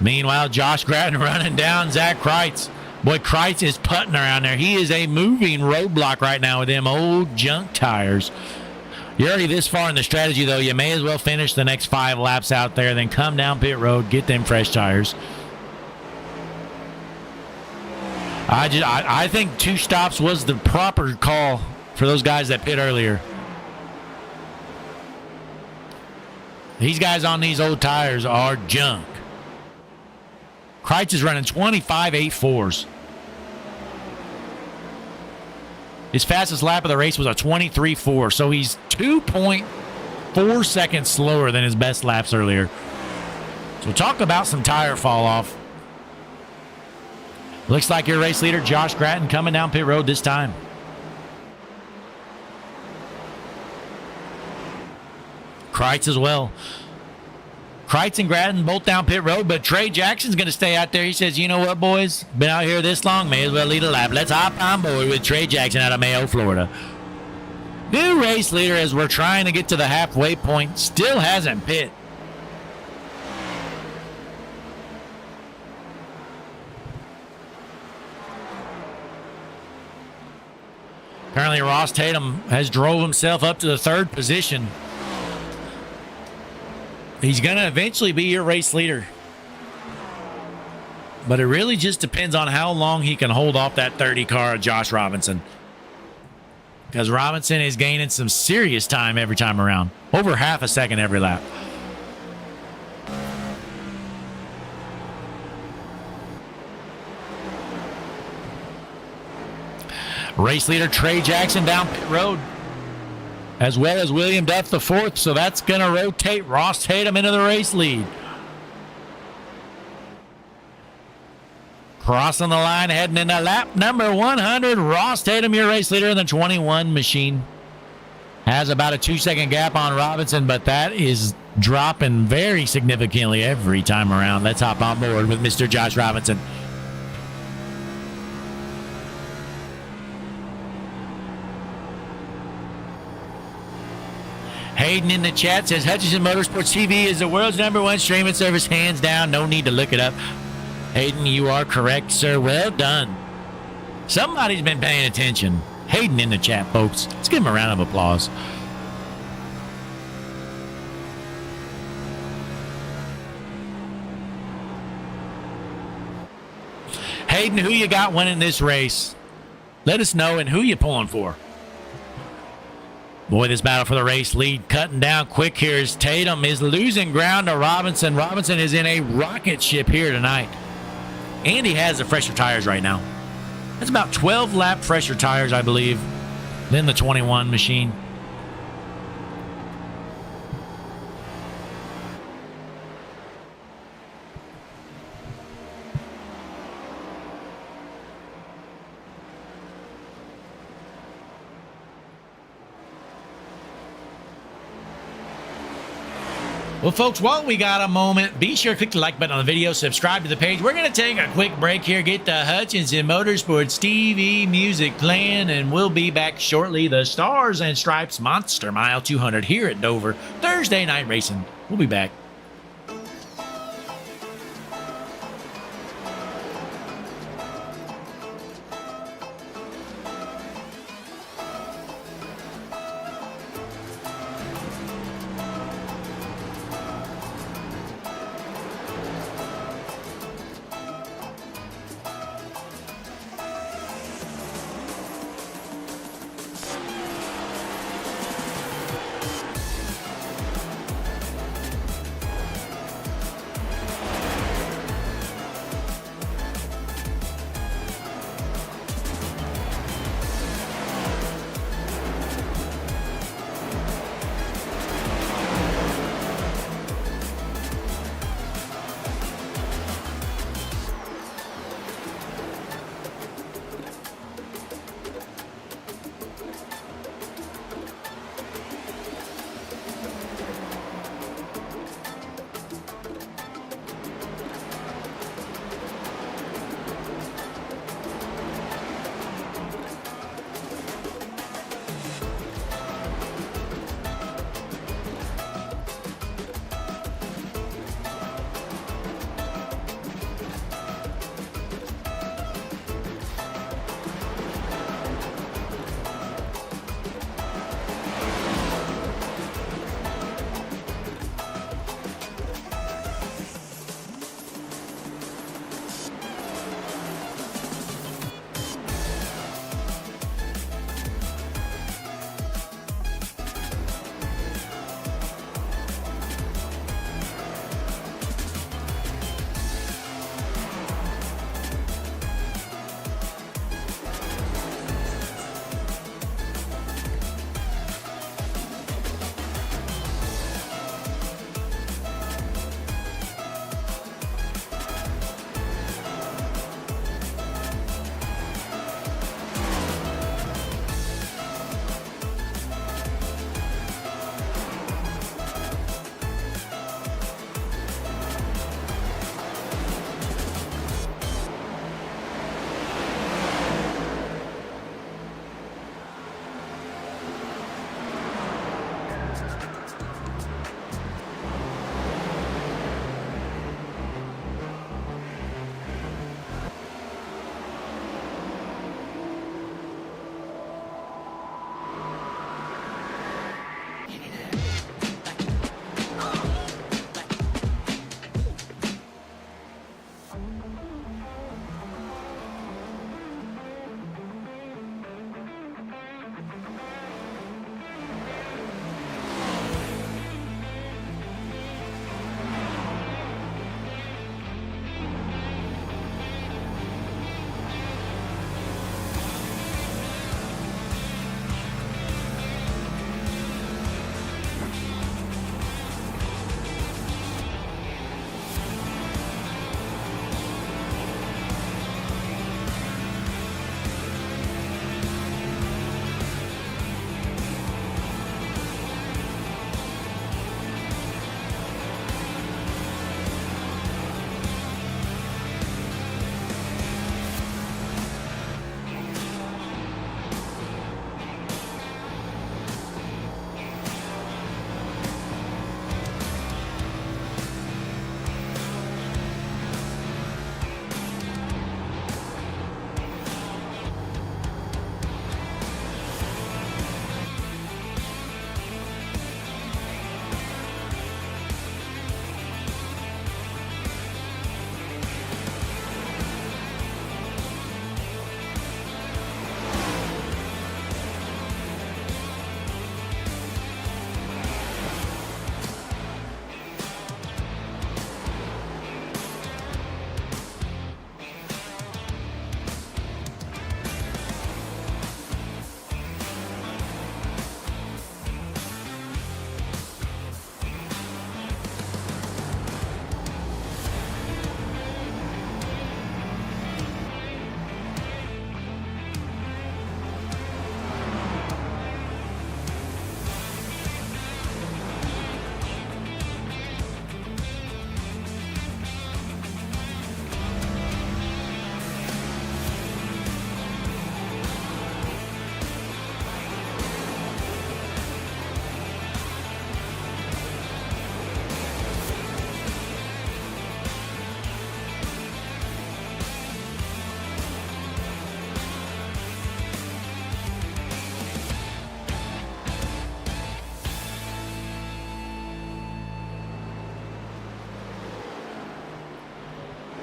Meanwhile, Josh Gratton running down Zach Kreitz. Boy, Kreitz is putting around there. He is a moving roadblock right now with them old junk tires. You're already this far in the strategy, though. You may as well finish the next 5 laps out there, then come down pit road, get them fresh tires. I think 2 stops was the proper call for those guys that pit earlier. These guys on these old tires are junk. Kreitz is running 25.84s. His fastest lap of the race was a 23.4, so he's 2.4 seconds slower than his best laps earlier. So talk about some tire fall off. Looks like your race leader, Josh Gratton, coming down pit road this time. Kreitz as well. Kreitz and Gratton both down pit road, but Trey Jackson's going to stay out there. He says, you know what, boys? Been out here this long, may as well lead a lap. Let's hop on board with Trey Jackson out of Mayo, Florida. New race leader as we're trying to get to the halfway point. Still hasn't pit. Apparently Ross Tatum has drove himself up to the 3rd position. He's going to eventually be your race leader. But it really just depends on how long he can hold off that 30 car of Josh Robinson. Because Robinson is gaining some serious time every time around. Over half a second every lap. Race leader Trey Jackson down pit road, as well as William Duff the 4th, so that's going to rotate Ross Tatum into the race lead. Crossing the line, heading into lap number 100. Ross Tatum, your race leader in the 21 machine. Has about a 2-second gap on Robinson, but that is dropping very significantly every time around. Let's hop on board with Mr. Josh Robinson. Hayden in the chat says Hutchinson Motorsports TV is the world's #1 streaming service, hands down. No need to look it up. Hayden, you are correct, sir. Well done. Somebody's been paying attention. Hayden in the chat, folks. Let's give him a round of applause. Hayden, who you got winning this race? Let us know, and who you pulling for. Boy, this battle for the race lead cutting down quick here as Tatum is losing ground to Robinson. Robinson is in a rocket ship here tonight. And he has the fresher tires right now. That's about 12 lap fresher tires, I believe, than the 21 machine. Well, folks, while we got a moment, be sure to click the like button on the video, subscribe to the page. We're going to take a quick break here, get the Hutchinson Motorsports TV music playing, and we'll be back shortly. The Stars and Stripes Monster Mile 200 here at Dover, Thursday night racing. We'll be back.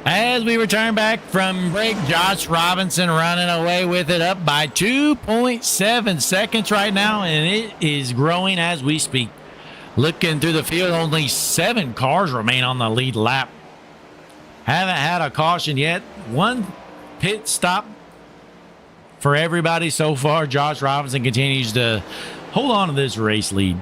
As we return back from break, Josh Robinson running away with it, up by 2.7 seconds right now, and it is growing as we speak. Looking through the field, only 7 cars remain on the lead lap. Haven't had a caution yet. One pit stop for everybody so far. Josh Robinson continues to hold on to this race lead.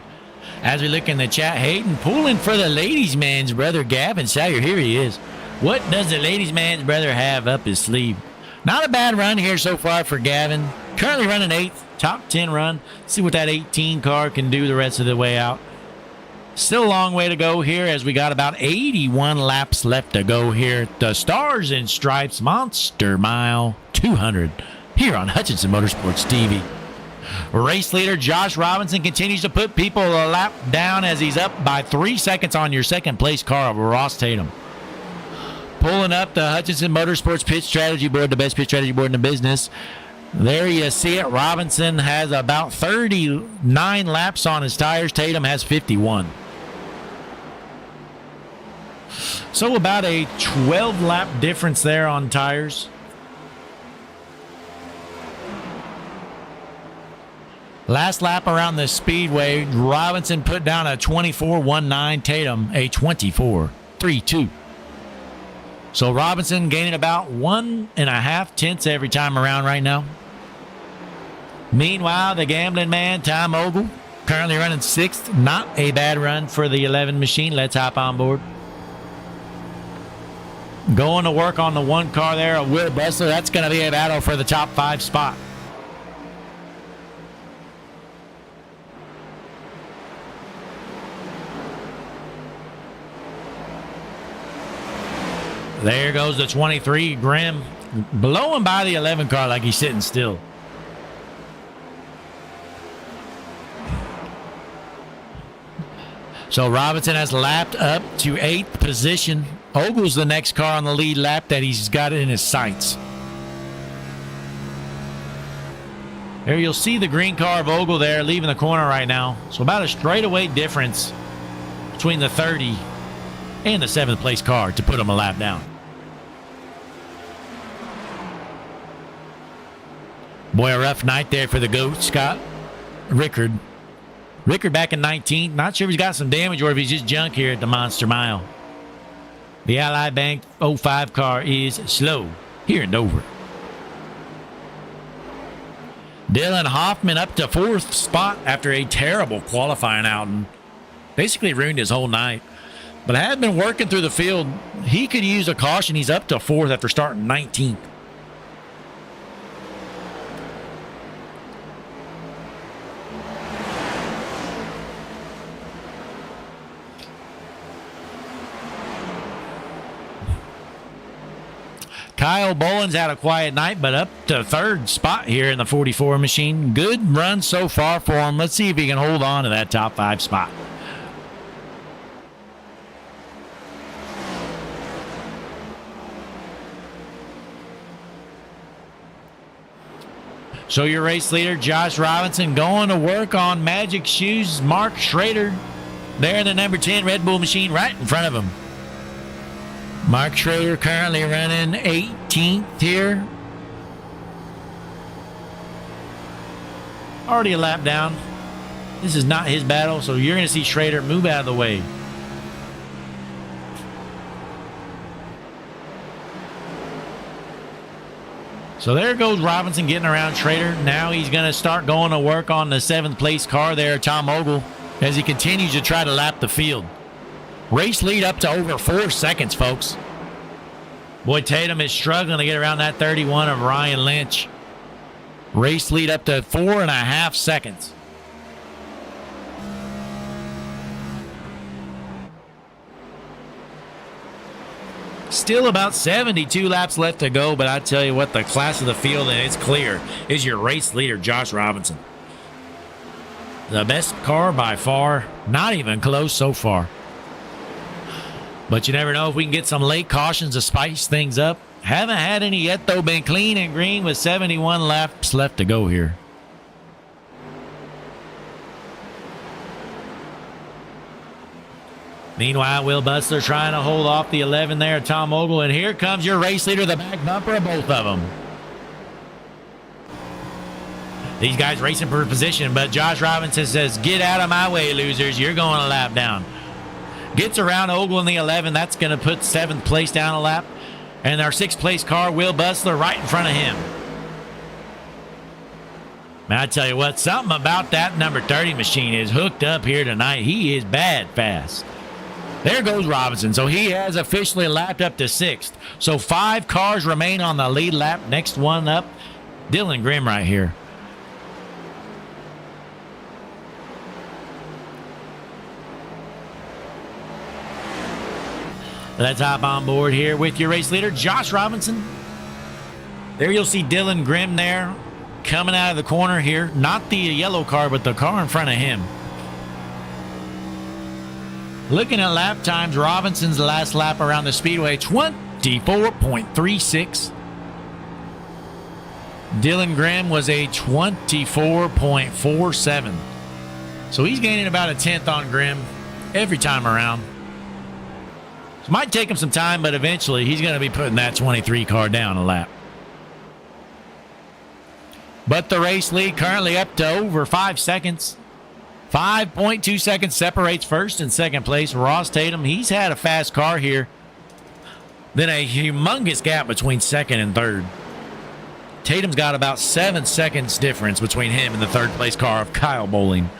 As we look in the chat, Hayden pulling for the ladies' man's brother, Gavin Sawyer. Here he is. What does the ladies' man's brother have up his sleeve? Not a bad run here so far for Gavin. Currently running 8th, top 10 run. See what that 18 car can do the rest of the way out. Still a long way to go here as we got about 81 laps left to go here at the Stars and Stripes Monster Mile 200 here on Hutchinson Motorsports TV. Race leader Josh Robinson continues to put people a lap down as he's up by 3 seconds on your second place car of Ross Tatum. Pulling up the Hutchinson Motorsports Pit Strategy Board, the best pit strategy board in the business. There you see it. Robinson has about 39 laps on his tires. Tatum has 51. So about a 12-lap difference there on tires. Last lap around the speedway, Robinson put down a 24.19, Tatum a 24.32. So Robinson gaining about 1.5 tenths every time around right now. Meanwhile, the gambling man, Tom Ogle, currently running 6th. Not a bad run for the 11 machine. Let's hop on board. Going to work on the one car there, Will Bustler. That's going to be a battle for the top 5 spot. There goes the 23, Grimm, blowing by the 11 car like he's sitting still. So Robinson has lapped up to 8th position. Ogle's the next car on the lead lap that he's got in his sights. There you'll see the green car of Ogle there leaving the corner right now. So about a straightaway difference between the 30 and the 7th place car to put him a lap down. Boy, a rough night there for the GOAT, Scott Rickard. Rickard back in 19th. Not sure if he's got some damage or if he's just junk here at the Monster Mile. The Ally Bank 05 car is slow here in Dover. Dylan Hoffman up to 4th spot after a terrible qualifying outing. Basically ruined his whole night. But has been working through the field. He could use a caution. He's up to 4th after starting 19th. Kyle Boland's had a quiet night, but up to 3rd spot here in the 44 machine. Good run so far for him. Let's see if he can hold on to that top 5 spot. So your race leader, Josh Robinson, going to work on Magic Shoes, Mark Schrader. There in the number 10 Red Bull machine right in front of him. Mark Schrader currently running 18th here. Already a lap down. This is not his battle, so you're going to see Schrader move out of the way. So there goes Robinson getting around Schrader. Now he's going to start going to work on the 7th place car there, Tom Ogle, as he continues to try to lap the field. Race lead up to over 4 seconds, folks. Boy, Tatum is struggling to get around that 31 of Ryan Lynch. Race lead up to 4.5 seconds. Still about 72 laps left to go, but I tell you what, the class of the field, and it's clear, is your race leader, Josh Robinson. The best car by far, not even close so far. But you never know if we can get some late cautions to spice things up. Haven't had any yet, though. Been clean and green with 71 laps left to go here. Meanwhile, Will Bustler trying to hold off the 11 there, Tom Ogle. And here comes your race leader, the back bumper of both of them. These guys racing for position, but Josh Robinson says, get out of my way, losers. You're going a lap down. Gets around Ogle in the 11. That's going to put 7th place down a lap. And our 6th place car, Will Bustler, right in front of him. Man, I tell you what, something about that number 30 machine is hooked up here tonight. He is bad fast. There goes Robinson. So he has officially lapped up to 6th. So 5 cars remain on the lead lap. Next one up, Dylan Grimm right here. Let's hop on board here with your race leader, Josh Robinson. There you'll see Dylan Grimm there coming out of the corner here. Not the yellow car, but the car in front of him. Looking at lap times, Robinson's last lap around the speedway, 24.36. Dylan Grimm was a 24.47. So he's gaining about a 10th on Grimm every time around. Might take him some time, but eventually he's going to be putting that 23 car down a lap. But the race lead currently up to over 5 seconds. 5.2 seconds separates first and second place. Ross Tatum, he's had a fast car here. Then a humongous gap between second and third. Tatum's got about 7 seconds difference between him and the third place car of Kyle Bowling.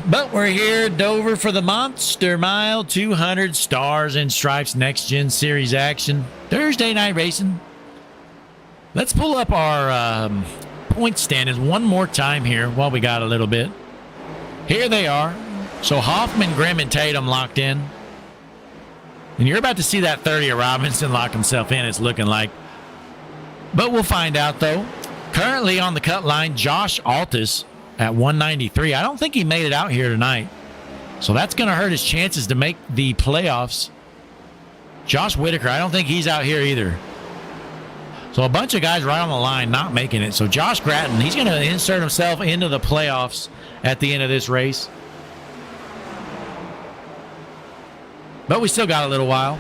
But we're here at Dover for the Monster Mile 200 Stars and Stripes Next Gen Series action. Thursday night racing. Let's pull up our point standings one more time here while we got a little bit. Here they are. So Hoffman, Grimm, and Tatum locked in. And you're about to see that 30 of Robinson lock himself in, it's looking like. But we'll find out, though. Currently on the cut line, Josh Altus at 193. I don't think he made it out here tonight. So that's going to hurt his chances to make the playoffs. Josh Whitaker, I don't think he's out here either. So a bunch of guys right on the line not making it. So Josh Gratton, he's going to insert himself into the playoffs at the end of this race. But we still got a little while.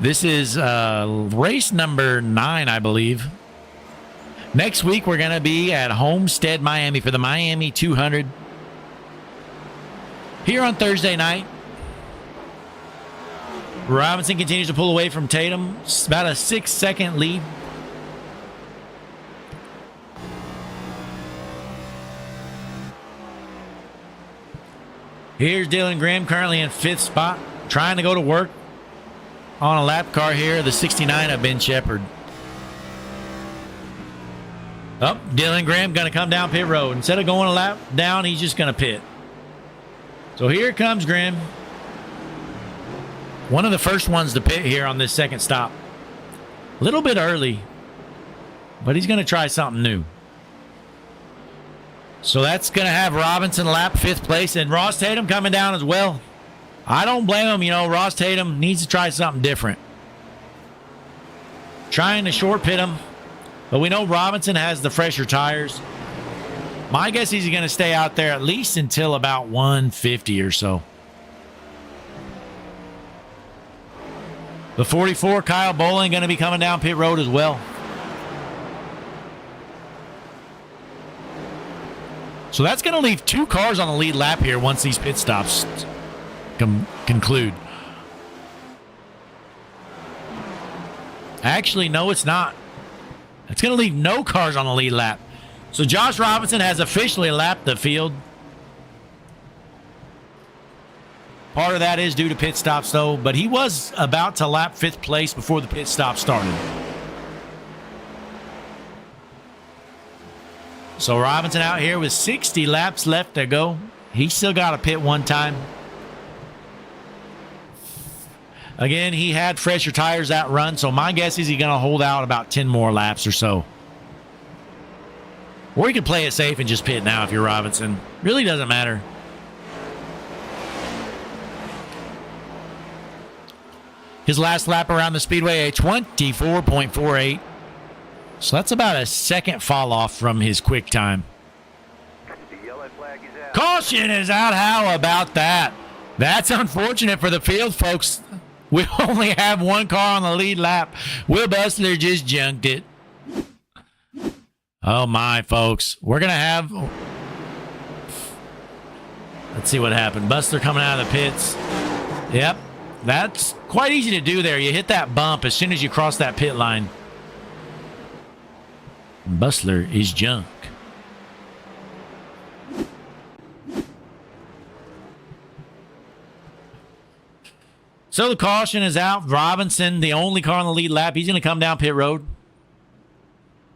This is race number 9, I believe. Next week, we're going to be at Homestead, Miami for the Miami 200. Here on Thursday night, Robinson continues to pull away from Tatum. It's about a 6-second lead. Here's Dylan Grimm currently in 5th spot, trying to go to work on a lap car here, the 69 of Ben Shepherd. Oh, Dylan Grimm going to come down pit road. Instead of going a lap down, he's just going to pit. So here comes Grimm. One of the first ones to pit here on this second stop. A little bit early, but he's going to try something new. So that's going to have Robinson lap 5th place and Ross Tatum coming down as well. I don't blame him. You know, Ross Tatum needs to try something different. Trying to short pit him. But we know Robinson has the fresher tires. My guess is he's going to stay out there at least until about 150 or so. The 44, Kyle Bowling, going to be coming down pit road as well. So that's going to leave 2 cars on the lead lap here once these pit stops conclude. Actually, no, it's not. It's going to leave no cars on the lead lap. So Josh Robinson has officially lapped the field. Part of that is due to pit stops, though, but he was about to lap 5th place before the pit stop started. So Robinson out here with 60 laps left to go. He's still got to pit one time. Again, he had fresher tires that run, so my guess is he's going to hold out about 10 more laps or so. Or you can play it safe and just pit now if you're Robinson. Really doesn't matter. His last lap around the speedway, a 24.48. So that's about a second fall off from his quick time. The yellow flag is out. Caution is out. How about that? That's unfortunate for the field, folks. We only have one car on the lead lap. Will Bustler just junked it. Oh, my, folks. We're going to have... Let's see what happened. Bustler coming out of the pits. Yep. That's quite easy to do there. You hit that bump as soon as you cross that pit line. Bustler is junk. So the caution is out. Robinson, the only car on the lead lap, he's going to come down pit road.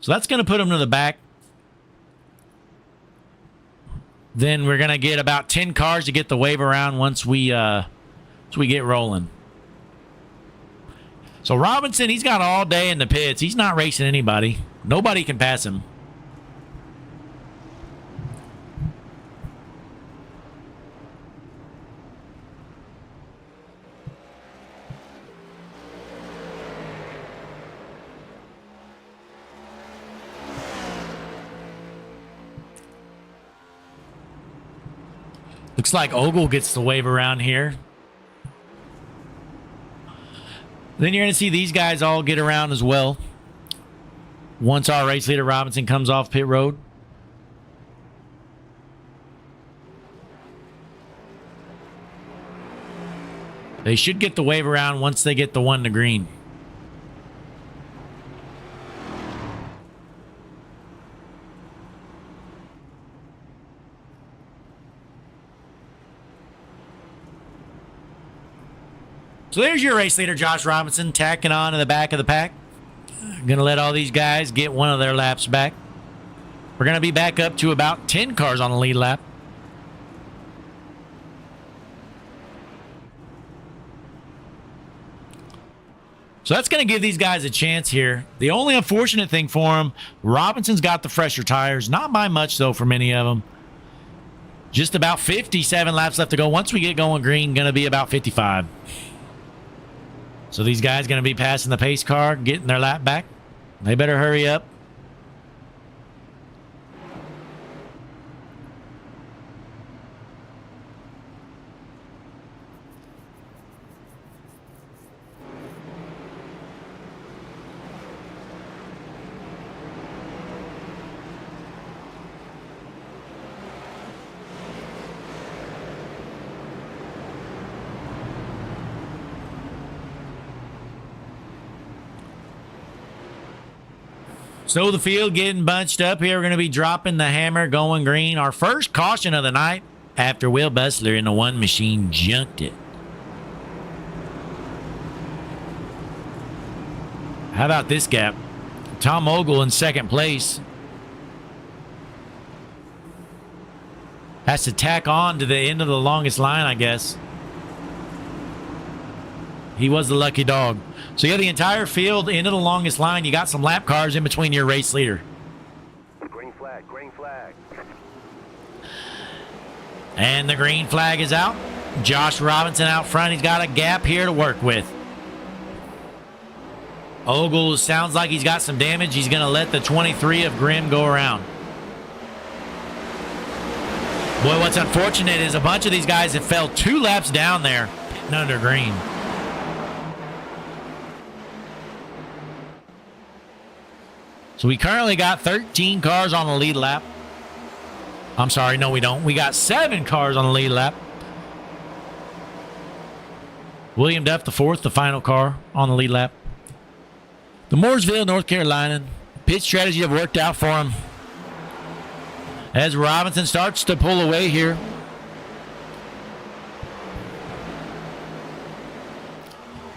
So that's going to put him to the back. Then we're going to get about 10 cars to get the wave around once we get rolling. So Robinson, he's got all day in the pits. He's not racing anybody. Nobody can pass him. Looks like Ogle gets the wave around here. Then you're going to see these guys all get around as well. Once our race leader Robinson comes off pit road. They should get the wave around once they get the one to green. So there's your race leader, Josh Robinson, tacking on to the back of the pack. Going to let all these guys get one of their laps back. We're going to be back up to about 10 cars on the lead lap. So that's going to give these guys a chance here. The only unfortunate thing for them, Robinson's got the fresher tires. Not by much, though, for many of them. Just about 57 laps left to go. Once we get going green, going to be about 55. So these guys going to be passing the pace car, getting their lap back. They better hurry up. So the field getting bunched up here. We're going to be dropping the hammer, going green. Our first caution of the night after Will Bustler in the one machine junked it. How about this gap? Tom Ogle in second place. Has to tack on to the end of the longest line, I guess. He was the lucky dog. So you have the entire field into the longest line. You got some lap cars in between your race leader. Green flag, green flag. And the green flag is out. Josh Robinson out front. He's got a gap here to work with. Ogle sounds like he's got some damage. He's going to let the 23 of Grimm go around. Boy, what's unfortunate is a bunch of these guys have fell 2 laps down there under green. So we currently got 13 cars on the lead lap. I'm sorry, no we don't. We got 7 cars on the lead lap. William Duff, the 4th, the final car on the lead lap. The Mooresville, North Carolina pit strategy have worked out for him. As Robinson starts to pull away here.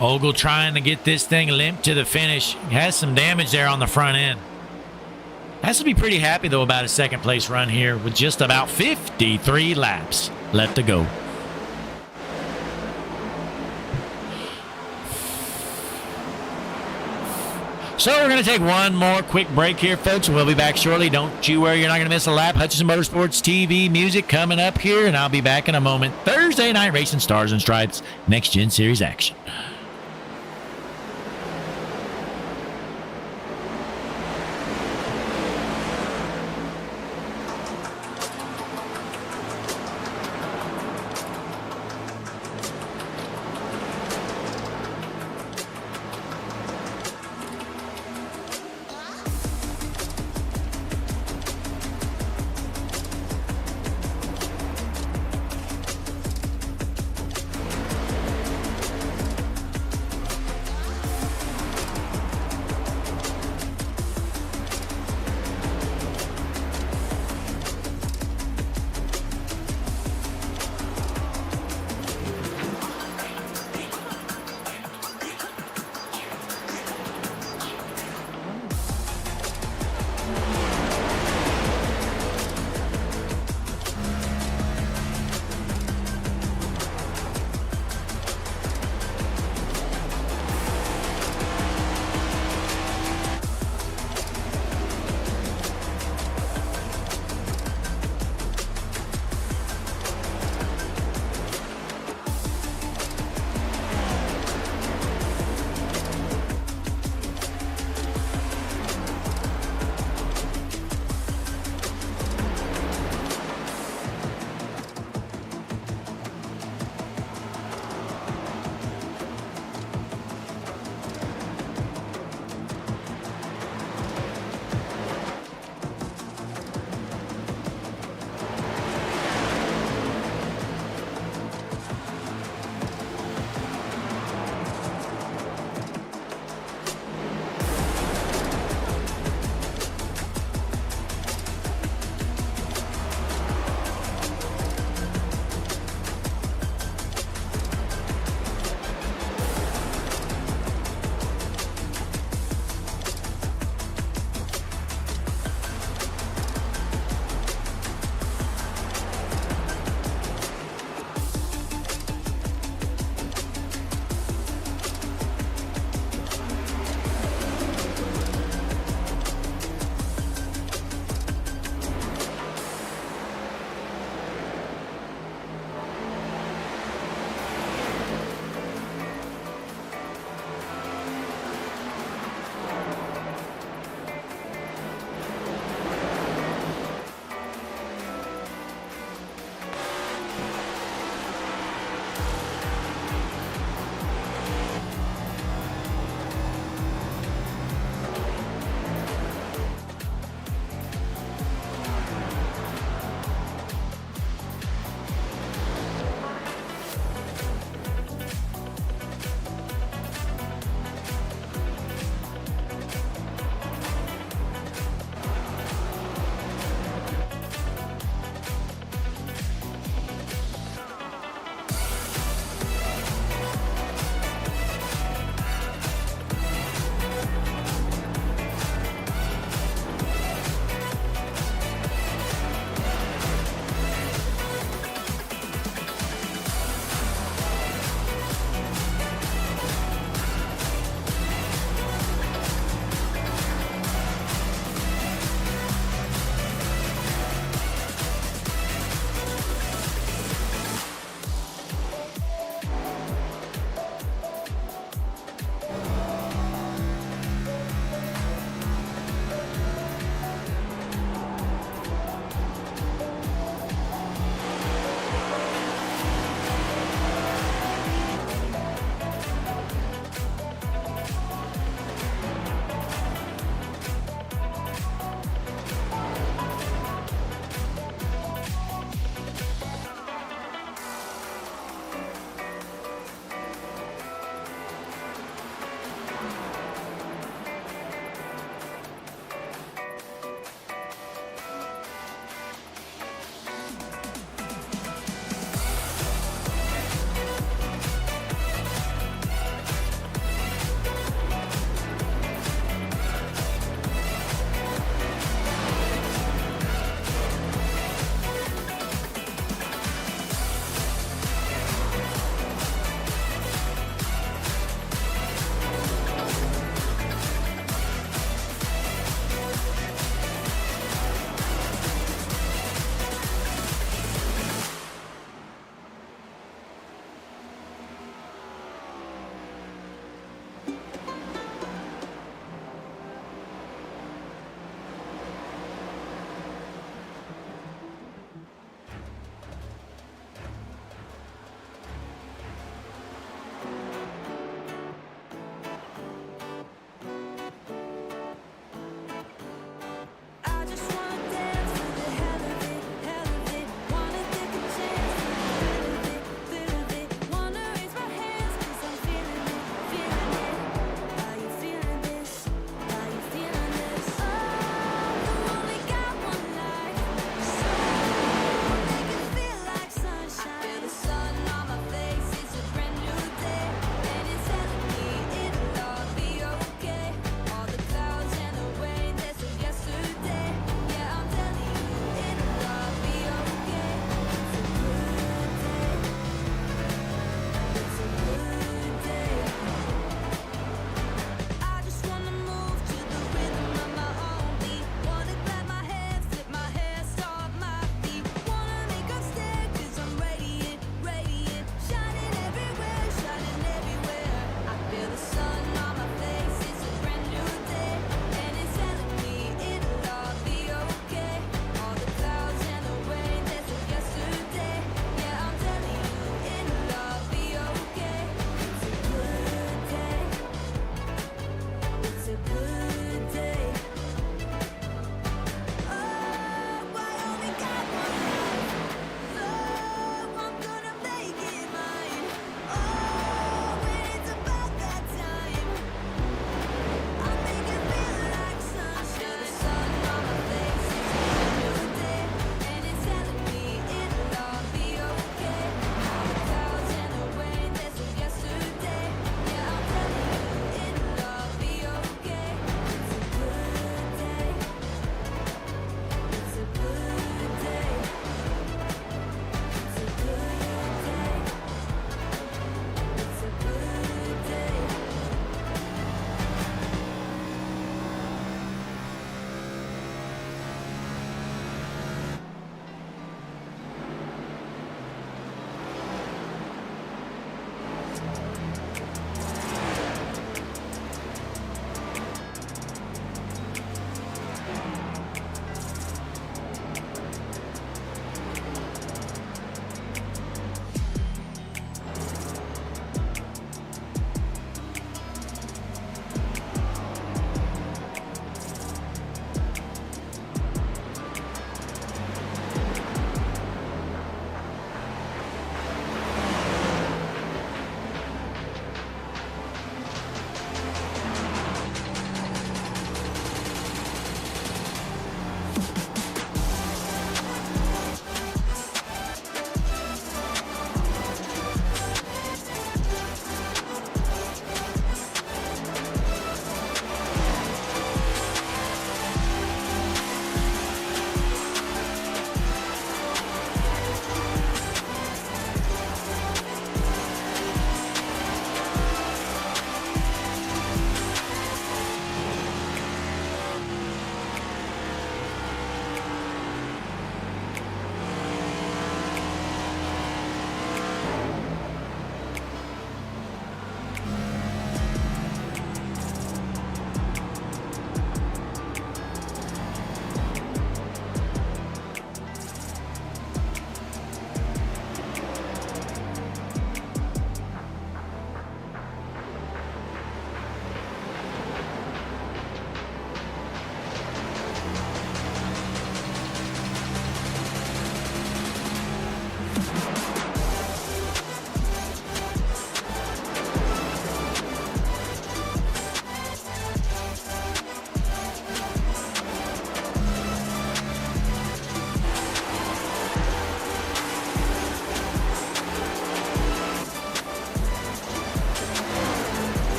Ogle trying to get this thing limp to the finish. Has some damage there on the front end. Has to be pretty happy, though, about his second place run here with just about 53 laps left to go. So we're going to take one more quick break here, folks, and we'll be back shortly. Don't you worry, you're not going to miss a lap. Hutchinson Motorsports TV music coming up here, and I'll be back in a moment. Thursday night racing Stars and Stripes, Next Gen Series action.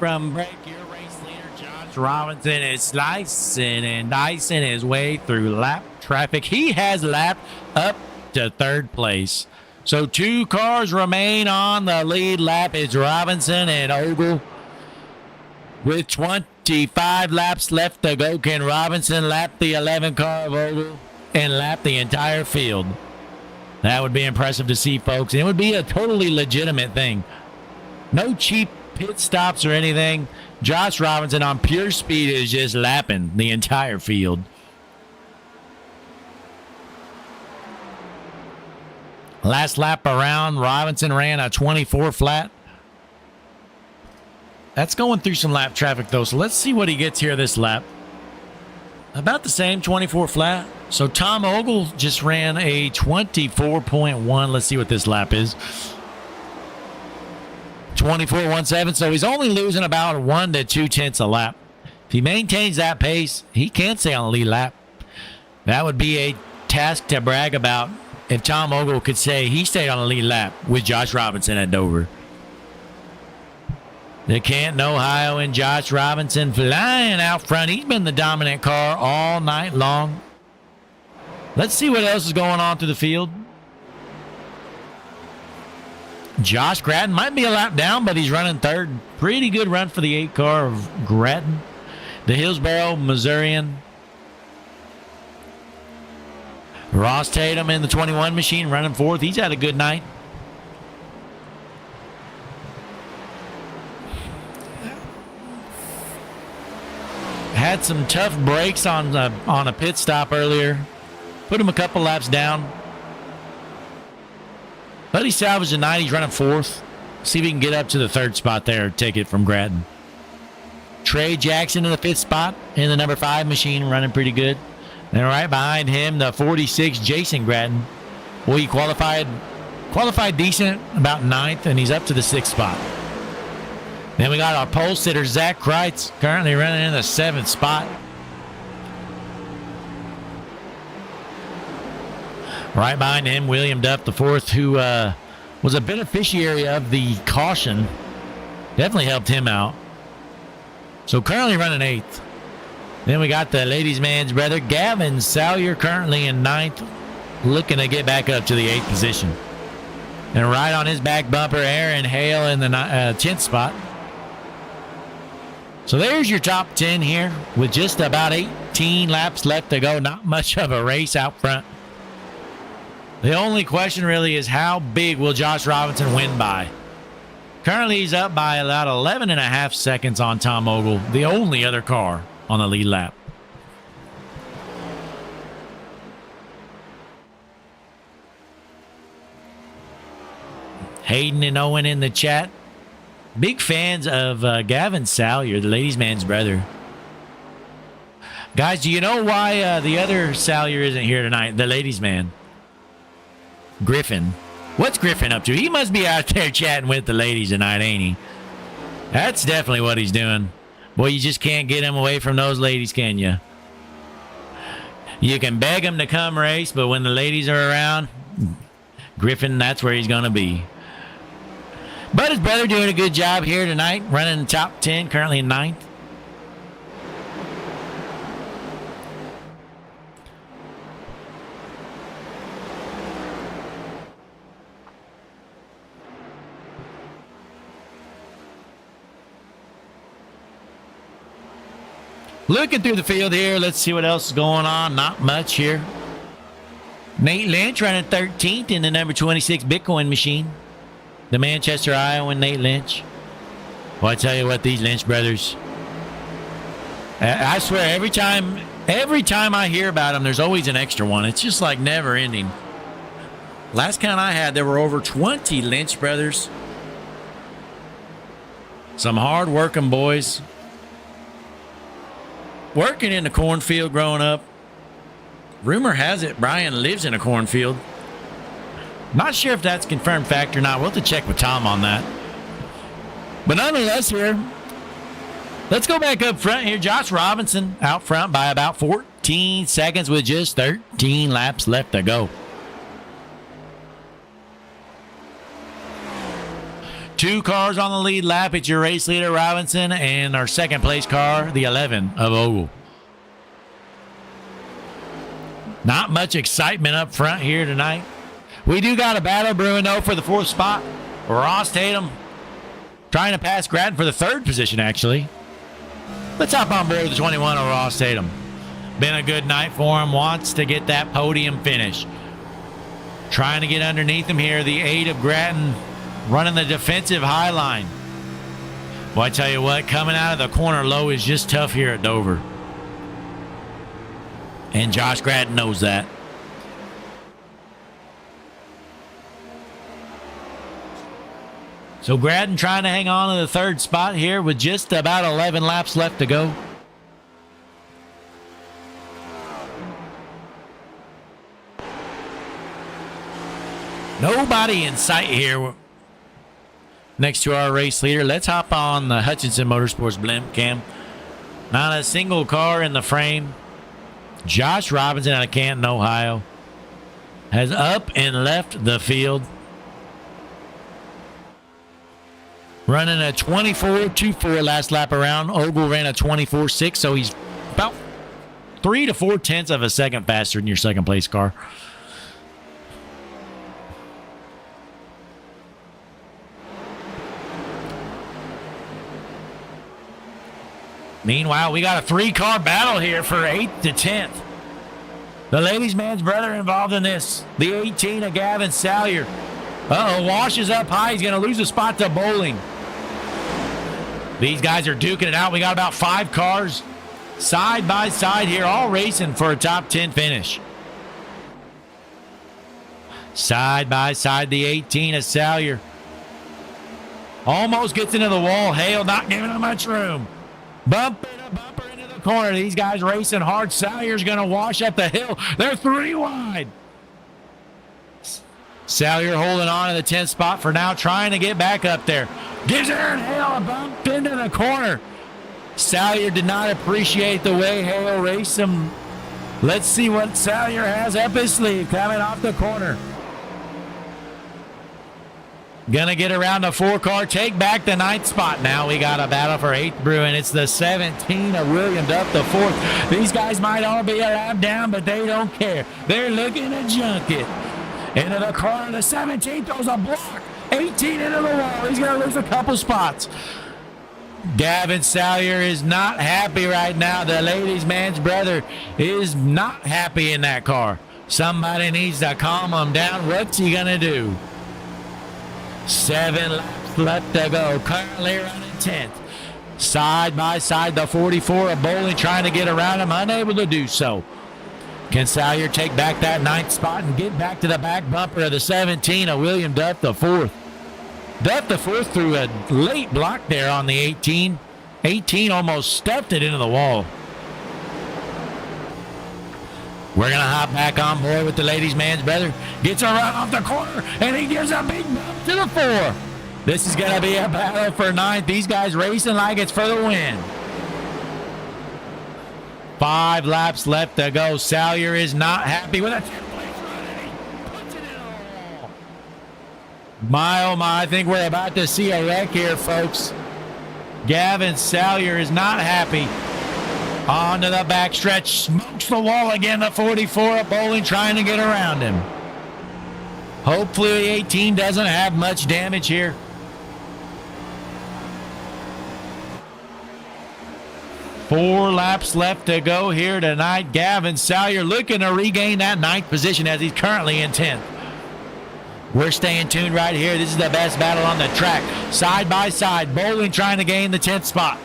from break. Your race leader, Josh Robinson, is slicing and dicing his way through lap traffic. He has lapped up to third place. So 2 cars remain on the lead lap. It's Robinson and Ogle. With 25 laps left to go, can Robinson lap the 11 car of Ogle and lap the entire field? That would be impressive to see, folks. It would be a totally legitimate thing. No cheap pit stops or anything. Josh Robinson on pure speed is just lapping the entire field. Last lap around, Robinson ran a 24 flat. That's going through some lap traffic, though, so let's see what he gets here this lap. About the same, 24 flat. So Tom Ogle just ran a 24.1. Let's see what this lap is. 24.17, so he's only losing about 1 to 2 tenths a lap. If he maintains that pace, he can stay on the lead lap. That would be a task to brag about if Tom Ogle could say he stayed on the lead lap with Josh Robinson at Dover. The Canton, Ohio, and Josh Robinson flying out front. He's been the dominant car all night long. Let's see what else is going on through the field. Josh Grattan might be a lap down, but he's running third. Pretty good run for the 8 car of Grattan. The Hillsboro Missourian. Ross Tatum in the 21 machine running fourth. He's had a good night. Had some tough breaks on a pit stop earlier. Put him a couple laps down. But he salvaged the night. He's running fourth. See if he can get up to the 3rd spot there. Take it from Grattan. Trey Jackson in the 5th spot in the number 5 machine, running pretty good. And right behind him, the 46, Jason Grattan. Well, he qualified decent, about 9th, and he's up to the 6th spot. Then we got our pole sitter, Zach Kreitz, currently running in the 7th spot. Right behind him, William Duff, the 4th, who was a beneficiary of the caution. Definitely helped him out. So currently running 8th. Then we got the ladies' man's brother, Gavin Salyer, currently in 9th, looking to get back up to the 8th position. And right on his back bumper, Aaron Hale in the 10th spot. So there's your top 10 here with just about 18 laps left to go. Not much of a race out front. The only question really is how big will Josh Robinson win by? Currently he's up by about 11.5 seconds on Tom Ogle, the only other car on the lead lap. Hayden and Owen in the chat. Big fans of Gavin Salyer, the ladies' man's brother. Guys, do you know why the other Salyer isn't here tonight? The ladies' man. Griffin. What's Griffin up to? He must be out there chatting with the ladies tonight, ain't he? That's definitely what he's doing. Boy, you just can't get him away from those ladies, can you? You can beg him to come race, but when the ladies are around, Griffin, that's where he's going to be. But his brother doing a good job here tonight, running the top 10, currently in 9th. Looking through the field here, let's see what else is going on. Not much here. Nate Lynch running 13th in the number 26 Bitcoin machine. The Manchester, Iowa, Nate Lynch. Well, I tell you what, these Lynch brothers. I swear, every time I hear about them, there's always an extra one. It's just like never ending. Last count I had, there were over 20 Lynch brothers. Some hard-working boys. Working in the cornfield growing up. Rumor has it Brian lives in a cornfield. Not sure if that's a confirmed fact or not. We'll have to check with Tom on that. But nonetheless here, let's go back up front here. Josh Robinson out front by about 14 seconds with just 13 laps left to go. 2 cars on the lead lap. It's your race leader, Robinson, and our second place car, the 11 of Ogle. Not much excitement up front here tonight. We do got a battle brewing, though, for the 4th spot. Ross Tatum trying to pass Grattan for the 3rd position, actually. Let's hop on board with the 21 of Ross Tatum. Been a good night for him. Wants to get that podium finish. Trying to get underneath him here. The 8 of Grattan running the defensive high line. Well, I tell you what, coming out of the corner low is just tough here at Dover. And Josh Grattan knows that. So Grattan trying to hang on to the 3rd spot here with just about 11 laps left to go. Nobody in sight here next to our race leader. Let's hop on the Hutchinson Motorsports blimp cam. Not a single car in the frame. Josh Robinson out of Canton, Ohio, has up and left the field. Running a 24.24 last lap around. Ogle ran a 24.6, so he's about 3 to 4 tenths of a second faster than your second place car. Meanwhile, we got a 3-car battle here for 8th to 10th. The ladies' man's brother involved in this. The 18 of Gavin Salyer. Washes up high. He's going to lose a spot to Bowling. These guys are duking it out. We got about 5 cars side by side here, all racing for a top 10 finish. Side by side, the 18 of Salyer. Almost gets into the wall. Hale not giving him much room. Bumper to bumper into the corner. These guys racing hard. Salyer's going to wash up the hill. They're 3 wide. Salyer holding on to the 10th spot for now, trying to get back up there. Gives Aaron Hale a bump into the corner. Salyer did not appreciate the way Hale raced him. Let's see what Salyer has up his sleeve coming off the corner. Gonna get around the 4-car, take back the 9th spot. Now we got a battle for 8th brewing. It's the 17 of William Duff, the 4th. These guys might all be a lap down, but they don't care. They're looking to junk it. Into the corner, the 17th throws a block. 18 into the wall. He's gonna lose a couple spots. Gavin Salyer is not happy right now. The ladies' man's brother is not happy in that car. Somebody needs to calm him down. What's he gonna do? 7 laps left to go. Currently running 10th. Side by side, the 44 of Bowling trying to get around him, unable to do so. Can Salyer take back that 9th spot and get back to the back bumper of the 17 of William Duff, the 4th? Duff, the 4th, threw a late block there on the 18. 18 almost stuffed it into the wall. We're going to hop back on board with the ladies' man's brother. Gets a run off the corner, and he gives a big bump to the 4. This is going to be a battle for 9th. These guys racing like it's for the win. 5 laps left to go. Salyer is not happy with a 10th-place run, and he puts it in the wall. My, oh my, I think we're about to see a wreck here, folks. Gavin Salyer is not happy. Onto the backstretch, smokes the wall again. The 44 of Bowling trying to get around him. Hopefully the 18 doesn't have much damage here. Four laps left to go here tonight. Gavin Salyer looking to regain that 9th position as he's currently in 10th. We're staying tuned right here. This is the best battle on the track. Side by side, Bowling trying to gain the 10th spot.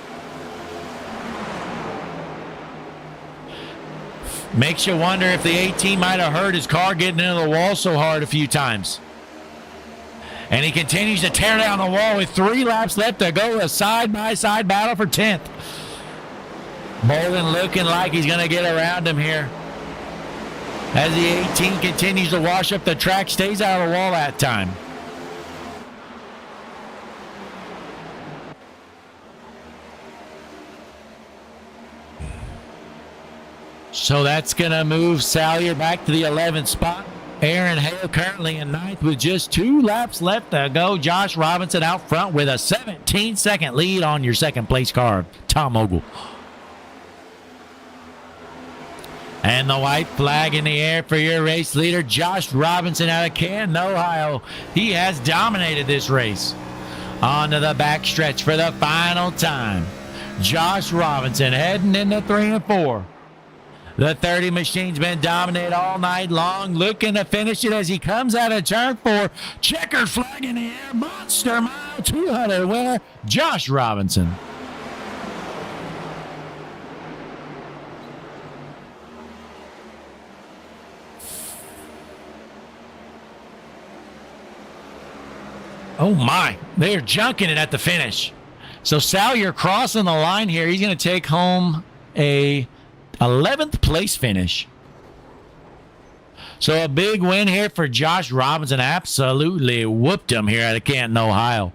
Makes you wonder if the 18 might have hurt his car getting into the wall so hard a few times. And he continues to tear down the wall with 3 laps left to go. A side-by-side battle for 10th. Bowling looking like he's going to get around him here. As the 18 continues to wash up the track, stays out of the wall that time. So that's going to move Salyer back to the 11th spot. Aaron Hale currently in ninth with just 2 laps left to go. Josh Robinson out front with a 17-second lead on your second place car, Tom Ogle. And the white flag in the air for your race leader, Josh Robinson out of Canton, Ohio. He has dominated this race. On to the backstretch for the final time. Josh Robinson heading into 3 and 4. The 30 machine's been dominated all night long, looking to finish it as he comes out of turn 4. Checkered flag in the air, Monster Mile 200 winner, Josh Robinson. Oh my, they're junking it at the finish. So Sal, you're crossing the line here. He's going to take home a 11th place finish. So a big win here for Josh Robinson. Absolutely whooped him here at Canton, Ohio.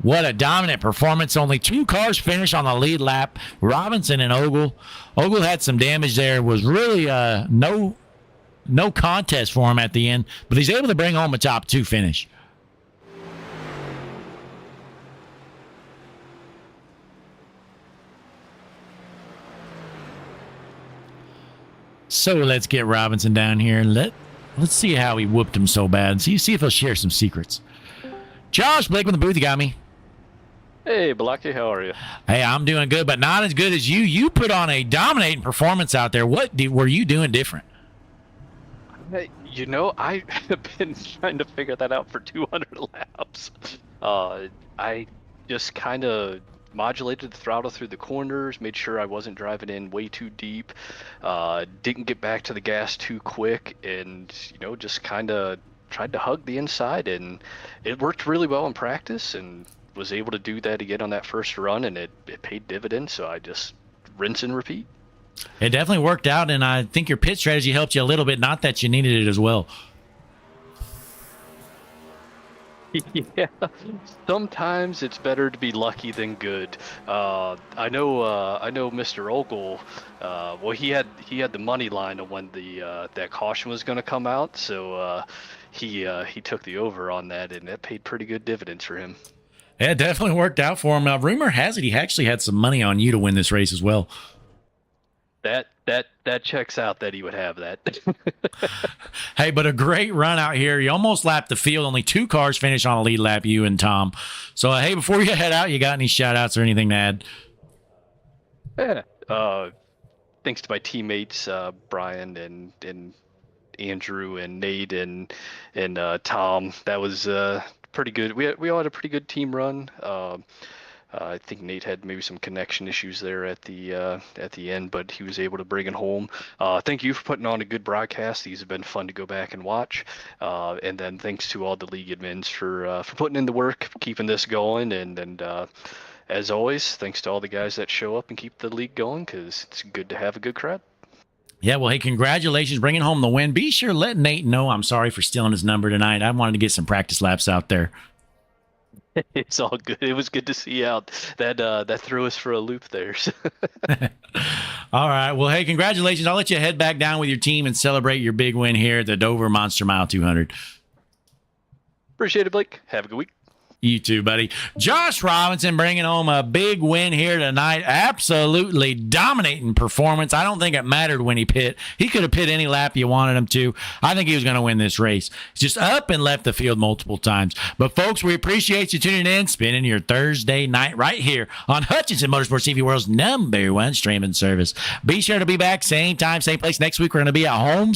What a dominant performance. Only 2 cars finished on the lead lap. Robinson and Ogle. Ogle had some damage there. Was really no contest for him at the end, but he's able to bring home a top 2 finish. So let's get Robinson down here. Let's see how he whooped him so bad. See if he'll share some secrets. Josh Blake with the booth, you got me. Hey, Blocky, how are you? Hey, I'm doing good, but not as good as you. You put on a dominating performance out there. What were you doing different? Hey, I have been trying to figure that out for 200 laps. I just kind of modulated the throttle through the corners, made sure I wasn't driving in way too deep, didn't get back to the gas too quick, and just kind of tried to hug the inside, and it worked really well in practice, and was able to do that again on that first run, and it paid dividends. So I just rinse and repeat. It definitely worked out, and I think your pit strategy helped you a little bit. Not that you needed it as well. Yeah, sometimes it's better to be lucky than good. I know Mr. Ogle. Well, he had the money line on when that caution was going to come out, so he took the over on that, and that paid pretty good dividends for him. Yeah, it definitely worked out for him. Now, rumor has it he actually had some money on you to win this race as well. That checks out that he would have that. Hey, but a great run out here. You almost lapped the field. Only 2 cars finished on a lead lap, you and Tom. So, hey, before you head out, you got any shout-outs or anything to add? Yeah. Thanks to my teammates, Brian and Andrew and Nate and Tom. That was pretty good. We all had a pretty good team run. I think Nate had maybe some connection issues there at the end, but he was able to bring it home. Thank you for putting on a good broadcast. These have been fun to go back and watch. And then thanks to all the league admins for putting in the work, keeping this going. And as always, thanks to all the guys that show up and keep the league going, because it's good to have a good crowd. Yeah, well, hey, congratulations bringing home the win. Be sure to let Nate know I'm sorry for stealing his number tonight. I wanted to get some practice laps out there. It's all good. It was good to see you out. That threw us for a loop there. All right. Well, hey, congratulations. I'll let you head back down with your team and celebrate your big win here at the Dover Monster Mile 200. Appreciate it, Blake. Have a good week. You too, buddy. Josh Robinson bringing home a big win here tonight. Absolutely dominating performance. I don't think it mattered when he pit. He could have pit any lap you wanted him to. I think he was going to win this race. He's just up and left the field multiple times. But, folks, we appreciate you tuning in, spending your Thursday night right here on Hutchinson Motorsports TV, world's #1 streaming service. Be sure to be back same time, same place next week. We're going to be at home